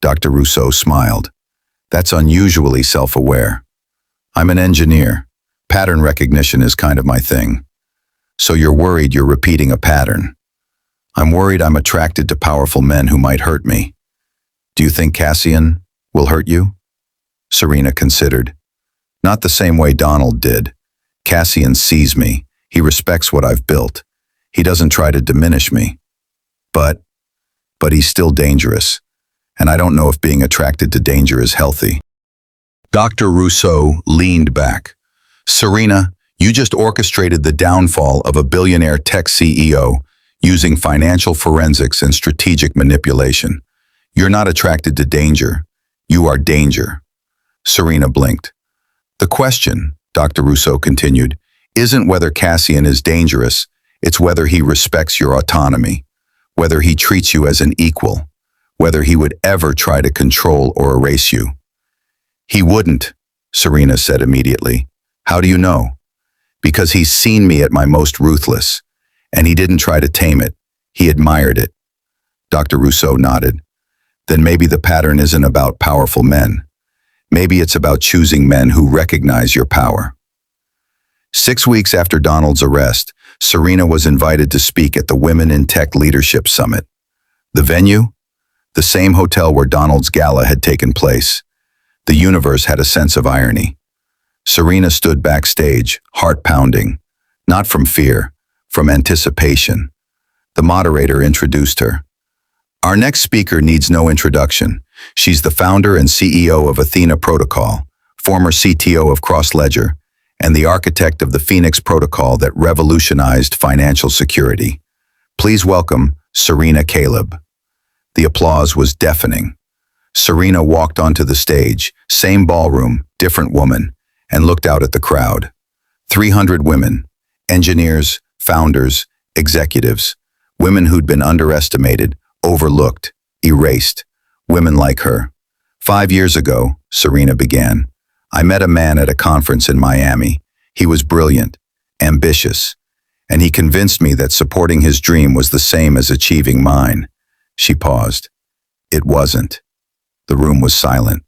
A: Dr. Rousseau smiled. "That's unusually self-aware. I'm an engineer. Pattern recognition is kind of my thing. So you're worried you're repeating a pattern. I'm worried I'm attracted to powerful men who might hurt me. Do you think Cassian will hurt you?" Serena considered. "Not the same way Donald did. Cassian sees me. He respects what I've built. He doesn't try to diminish me. But he's still dangerous. And I don't know if being attracted to danger is healthy." Dr. Rousseau leaned back. "Serena, you just orchestrated the downfall of a billionaire tech CEO using financial forensics and strategic manipulation. You're not attracted to danger. You are danger." Serena blinked. "The question," Dr. Rousseau continued, "isn't whether Cassian is dangerous, it's whether he respects your autonomy, whether he treats you as an equal, whether he would ever try to control or erase you." "He wouldn't," Serena said immediately. "How do you know?" "Because he's seen me at my most ruthless, and he didn't try to tame it. He admired it." Dr. Rousseau nodded. "Then maybe the pattern isn't about powerful men. Maybe it's about choosing men who recognize your power." 6 weeks after Donald's arrest, Serena was invited to speak at the Women in Tech Leadership Summit. The venue? The same hotel where Donald's gala had taken place. The universe had a sense of irony. Serena stood backstage, heart pounding, not from fear, from anticipation. The moderator introduced her. "Our next speaker needs no introduction. She's the founder and CEO of Athena Protocol, former CTO of CrossLedger, and the architect of the Phoenix Protocol that revolutionized financial security. Please welcome Serena Caleb." The applause was deafening. Serena walked onto the stage, same ballroom, different woman, and looked out at the crowd. 300 women, engineers, founders, executives, women who'd been underestimated, overlooked, erased, women like her. 5 years ago, Serena began, I met a man at a conference in Miami. He was brilliant, ambitious, and he convinced me that supporting his dream was the same as achieving mine. She paused. It wasn't. The room was silent.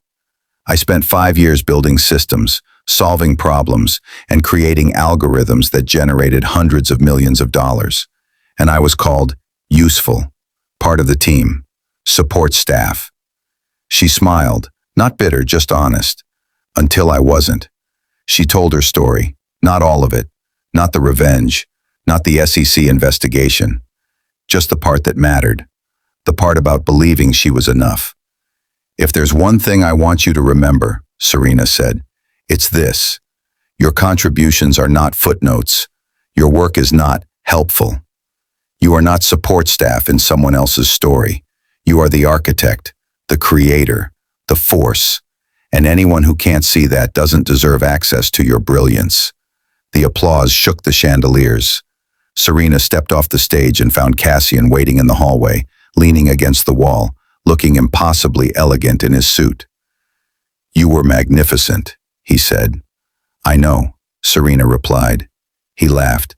A: I spent 5 years building systems, solving problems, and creating algorithms that generated hundreds of millions of dollars. And I was called useful, part of the team, support staff. She smiled, not bitter, just honest. Until I wasn't. She told her story, not all of it, not the revenge, not the SEC investigation, just the part that mattered, the part about believing she was enough. If there's one thing I want you to remember, Serena said, it's this. Your contributions are not footnotes. Your work is not helpful. You are not support staff in someone else's story. You are the architect, the creator, the force. And anyone who can't see that doesn't deserve access to your brilliance. The applause shook the chandeliers. Serena stepped off the stage and found Cassian waiting in the hallway, leaning against the wall, looking impossibly elegant in his suit. You were magnificent, he said. I know, Serena replied. He laughed.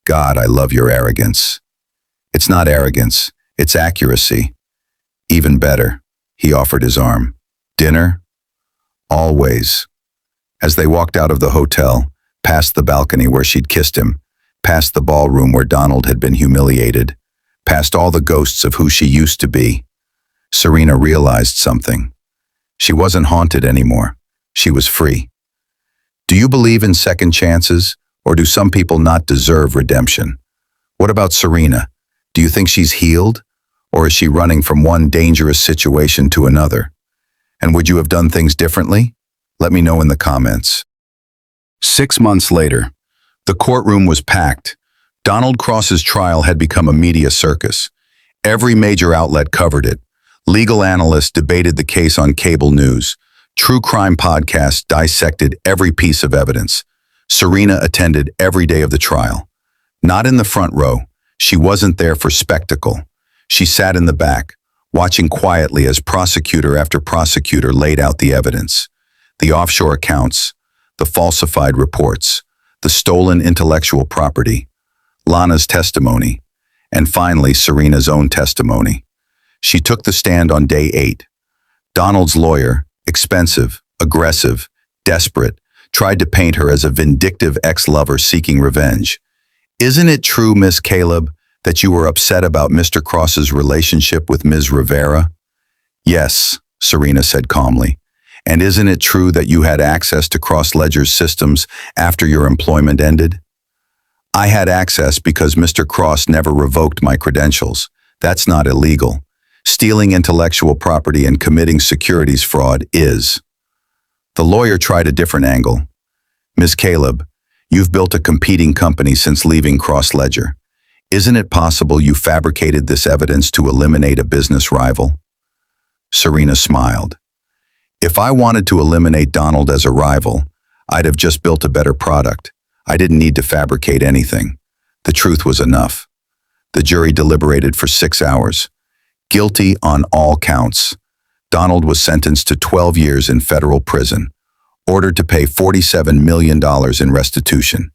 A: God, I love your arrogance. It's not arrogance, it's accuracy. Even better, he offered his arm. Dinner? Always. As they walked out of the hotel, past the balcony where she'd kissed him, past the ballroom where Donald had been humiliated, past all the ghosts of who she used to be, Serena realized something. She wasn't haunted anymore. She was free. Do you believe in second chances, or do some people not deserve redemption? What about Serena? Do you think she's healed, or is she running from one dangerous situation to another? And would you have done things differently? Let me know in the comments. 6 months later, the courtroom was packed. Donald Cross's trial had become a media circus. Every major outlet covered it. Legal analysts debated the case on cable news. True crime podcasts dissected every piece of evidence. Serena attended every day of the trial. Not in the front row. She wasn't there for spectacle. She sat in the back, watching quietly as prosecutor after prosecutor laid out the evidence. The offshore accounts, the falsified reports, the stolen intellectual property, Lana's testimony, and finally Serena's own testimony. She took the stand on day 8. Donald's lawyer, expensive, aggressive, desperate, tried to paint her as a vindictive ex-lover seeking revenge. Isn't it true, Miss Caleb, that you were upset about Mr. Cross's relationship with Ms. Rivera? Yes, Serena said calmly. And isn't it true that you had access to Cross-Ledger's systems after your employment ended? I had access because Mr. Cross never revoked my credentials. That's not illegal. Stealing intellectual property and committing securities fraud is. The lawyer tried a different angle. Ms. Caleb, you've built a competing company since leaving Cross-Ledger. Isn't it possible you fabricated this evidence to eliminate a business rival? Serena smiled. If I wanted to eliminate Donald as a rival, I'd have just built a better product. I didn't need to fabricate anything. The truth was enough. The jury deliberated for 6 hours. Guilty on all counts. Donald was sentenced to 12 years in federal prison, ordered to pay $47 million in restitution,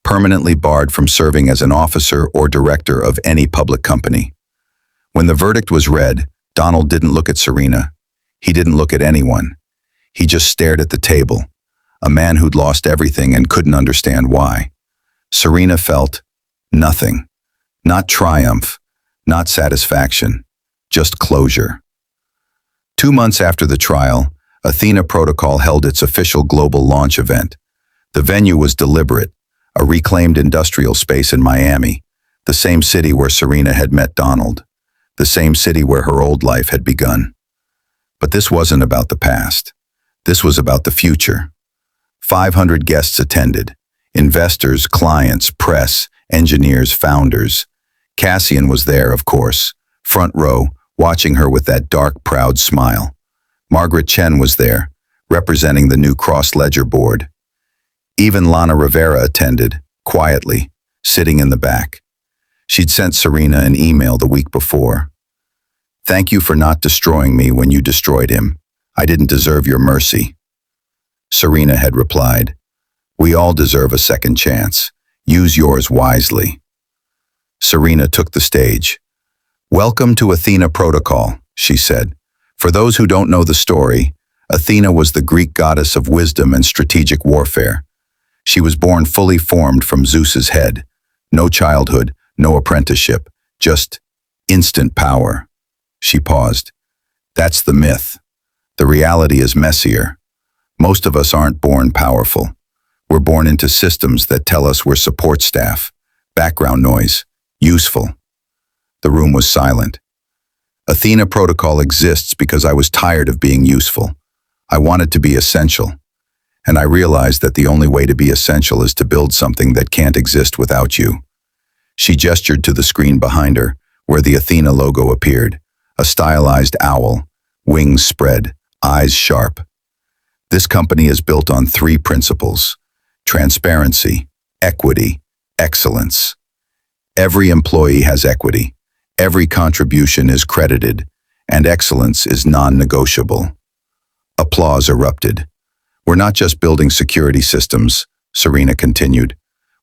A: permanently barred from serving as an officer or director of any public company. When the verdict was read, Donald didn't look at Serena. He didn't look at anyone. He just stared at the table, a man who'd lost everything and couldn't understand why. Serena felt nothing. Not triumph, not satisfaction, just closure. 2 months after the trial, Athena Protocol held its official global launch event. The venue was deliberate, a reclaimed industrial space in Miami, the same city where Serena had met Donald, the same city where her old life had begun. But this wasn't about the past. This was about the future. 500 guests attended. Investors, clients, press, engineers, founders. Cassian was there, of course, front row, watching her with that dark, proud smile. Margaret Chen was there, representing the new Cross-Ledger board. Even Lana Rivera attended, quietly, sitting in the back. She'd sent Serena an email the week before. Thank you for not destroying me when you destroyed him. I didn't deserve your mercy. Serena had replied, we all deserve a second chance. Use yours wisely. Serena took the stage. Welcome to Athena Protocol, she said. For those who don't know the story, Athena was the Greek goddess of wisdom and strategic warfare. She was born fully formed from Zeus's head. No childhood, no apprenticeship, just instant power. She paused. That's the myth. The reality is messier. Most of us aren't born powerful. We're born into systems that tell us we're support staff, background noise, useful. The room was silent. Athena protocol exists because I was tired of being useful. I wanted to be essential. And I realized that the only way to be essential is to build something that can't exist without you. She gestured to the screen behind her, where the Athena logo appeared, a stylized owl, wings spread, eyes sharp. This company is built on 3 principles: transparency, equity, excellence. Every employee has equity. Every contribution is credited, and excellence is non-negotiable. Applause erupted. We're not just building security systems, Serena continued.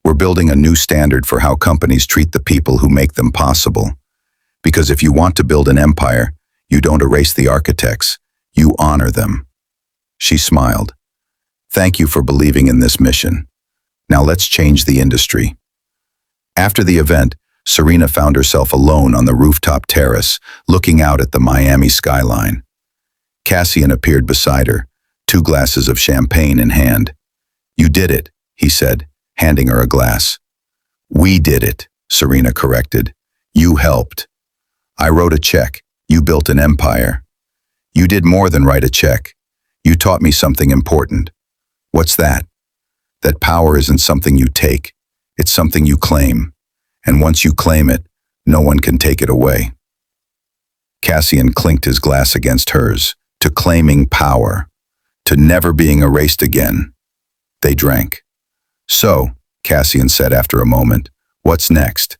A: We're building a new standard for how companies treat the people who make them possible. Because if you want to build an empire, you don't erase the architects, you honor them. She smiled. Thank you for believing in this mission. Now let's change the industry. After the event, Serena found herself alone on the rooftop terrace, looking out at the Miami skyline. Cassian appeared beside her, 2 glasses of champagne in hand. You did it, he said, handing her a glass. We did it, Serena corrected. You helped. I wrote a check. You built an empire. You did more than write a check. You taught me something important. What's that? That power isn't something you take. It's something you claim. And once you claim it, no one can take it away. Cassian clinked his glass against hers, to claiming power, to never being erased again. They drank. So, Cassian said after a moment, what's next?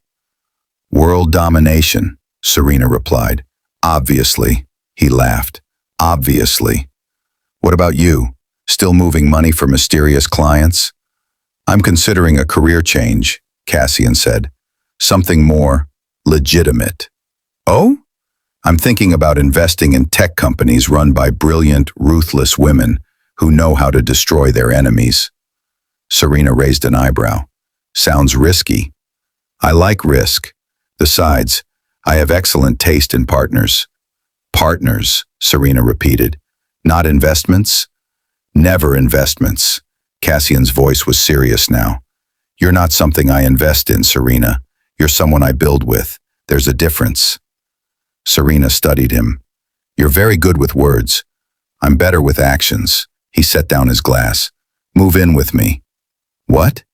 A: World domination, Serena replied. Obviously, he laughed. Obviously. What about you? Still moving money for mysterious clients? I'm considering a career change, Cassian said. Something more legitimate. Oh? I'm thinking about investing in tech companies run by brilliant, ruthless women who know how to destroy their enemies. Serena raised an eyebrow. Sounds risky. I like risk. Besides, I have excellent taste in partners. Partners, Serena repeated. Not investments? Never investments. Cassian's voice was serious now. You're not something I invest in, Serena. You're someone I build with. There's a difference. Serena studied him. You're very good with words. I'm better with actions. He set down his glass. Move in with me. What?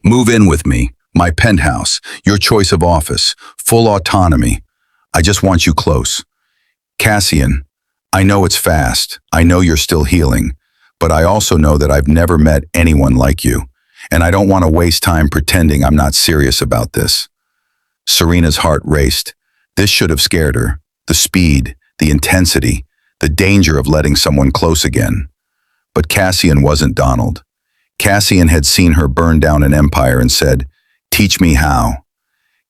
A: Move in with me. My penthouse. Your choice of office. Full autonomy. I just want you close. Cassian, I know it's fast. I know you're still healing. But I also know that I've never met anyone like you. And I don't want to waste time pretending I'm not serious about this. Serena's heart raced. This should have scared her. The speed, the intensity, the danger of letting someone close again. But Cassian wasn't Donald. Cassian had seen her burn down an empire and said, teach me how.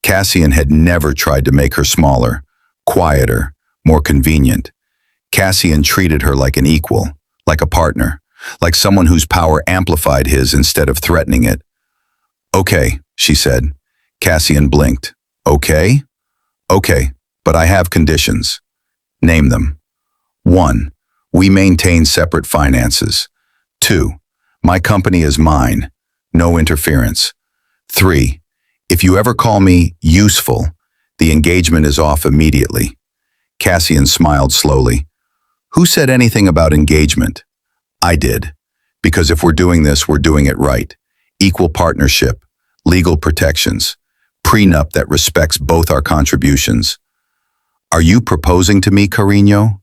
A: Cassian had never tried to make her smaller, quieter, more convenient. Cassian treated her like an equal, like a partner, like someone whose power amplified his instead of threatening it. Okay, she said. Cassian blinked. Okay? Okay, but I have conditions. Name them. 1. We maintain separate finances. 2. My company is mine. No interference. 3. If you ever call me useful, the engagement is off immediately. Cassian smiled slowly. Who said anything about engagement? I did. Because if we're doing this, we're doing it right. Equal partnership, legal protections, prenup that respects both our contributions. Are you proposing to me, Carino?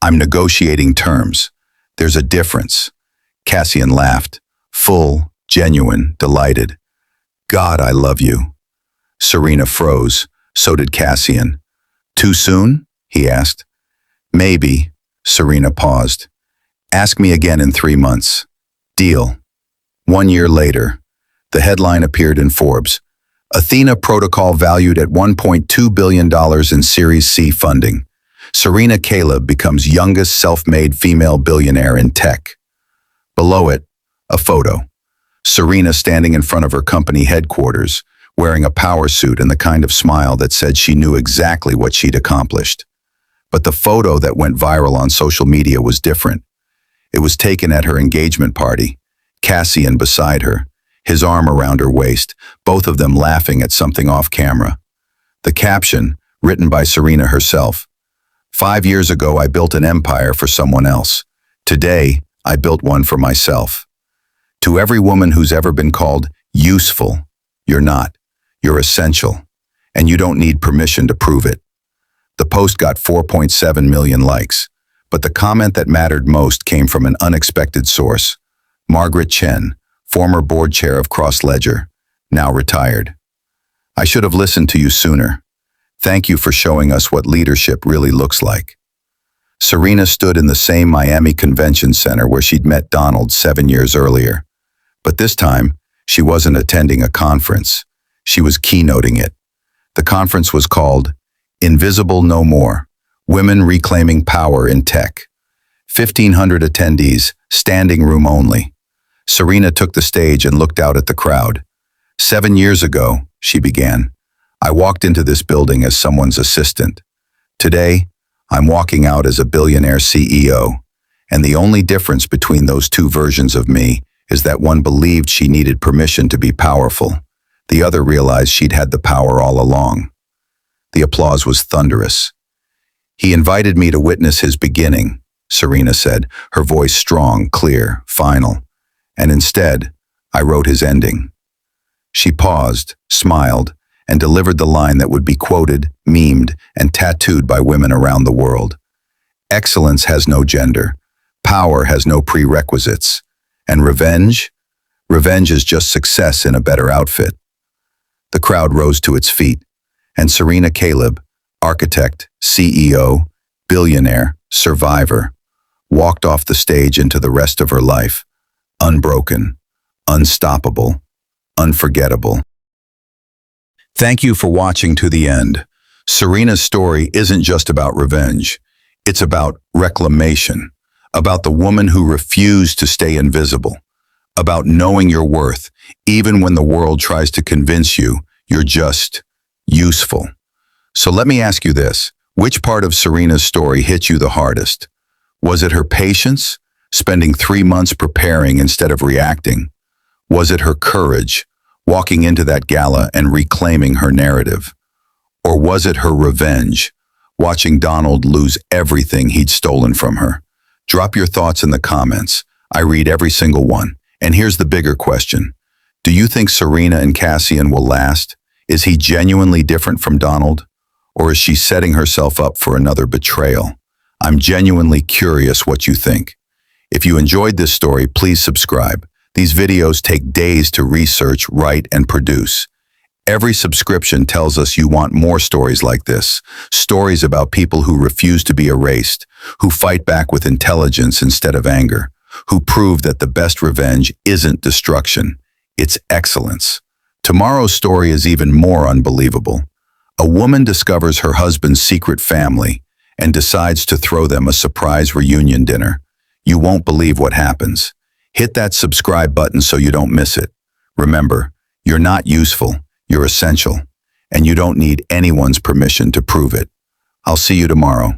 A: I'm negotiating terms. There's a difference. Cassian laughed, full, genuine, delighted. God, I love you. Serena froze. So did Cassian. Too soon? He asked. Maybe. Serena paused. Ask me again in 3 months. Deal. 1 year later, the headline appeared in Forbes. Athena Protocol valued at $1.2 billion in Series C funding. Serena Caleb becomes youngest self-made female billionaire in tech. Below it, a photo. Serena standing in front of her company headquarters, wearing a power suit and the kind of smile that said she knew exactly what she'd accomplished. But the photo that went viral on social media was different. It was taken at her engagement party, Cassian beside her, his arm around her waist, both of them laughing at something off camera. The caption, written by Serena herself: "5 years ago, I built an empire for someone else. Today, I built one for myself." To every woman who's ever been called useful, you're not. You're essential, and you don't need permission to prove it. The post got 4.7 million likes, but the comment that mattered most came from an unexpected source. Margaret Chen, former board chair of Cross Ledger, now retired. "I should have listened to you sooner. Thank you for showing us what leadership really looks like." Serena stood in the same Miami Convention Center where she'd met Donald 7 years earlier. But this time, she wasn't attending a conference. She was keynoting it. The conference was called Invisible No More: Women Reclaiming Power in Tech. 1,500 attendees, standing room only. Serena took the stage and looked out at the crowd. "7 years ago," she began, "I walked into this building as someone's assistant. Today, I'm walking out as a billionaire CEO. And the only difference between those two versions of me is that one believed she needed permission to be powerful. The other realized she'd had the power all along." The applause was thunderous. "He invited me to witness his beginning," Serena said, her voice strong, clear, final. "And instead, I wrote his ending." She paused, smiled, and delivered the line that would be quoted, memed, and tattooed by women around the world. "Excellence has no gender. Power has no prerequisites. And revenge? Revenge is just success in a better outfit." The crowd rose to its feet, and Serena Caleb, architect, CEO, billionaire, survivor, walked off the stage into the rest of her life, unbroken, unstoppable, unforgettable. Thank you for watching to the end. Serena's story isn't just about revenge. It's about reclamation, about the woman who refused to stay invisible, about knowing your worth, even when the world tries to convince you you're just useful. So let me ask you this: which part of Serena's story hit you the hardest? Was it her patience, spending 3 months preparing instead of reacting? Was it her courage, walking into that gala and reclaiming her narrative? Or was it her revenge, watching Donald lose everything he'd stolen from her? Drop your thoughts in the comments. I read every single one. And here's the bigger question. Do you think Serena and Cassian will last? Is he genuinely different from Donald? Or is she setting herself up for another betrayal? I'm genuinely curious what you think. If you enjoyed this story, please subscribe. These videos take days to research, write, and produce. Every subscription tells us you want more stories like this. Stories about people who refuse to be erased, who fight back with intelligence instead of anger, who prove that the best revenge isn't destruction, it's excellence. Tomorrow's story is even more unbelievable. A woman discovers her husband's secret family and decides to throw them a surprise reunion dinner. You won't believe what happens. Hit that subscribe button so you don't miss it. Remember, you're not useful, you're essential, and you don't need anyone's permission to prove it. I'll see you tomorrow.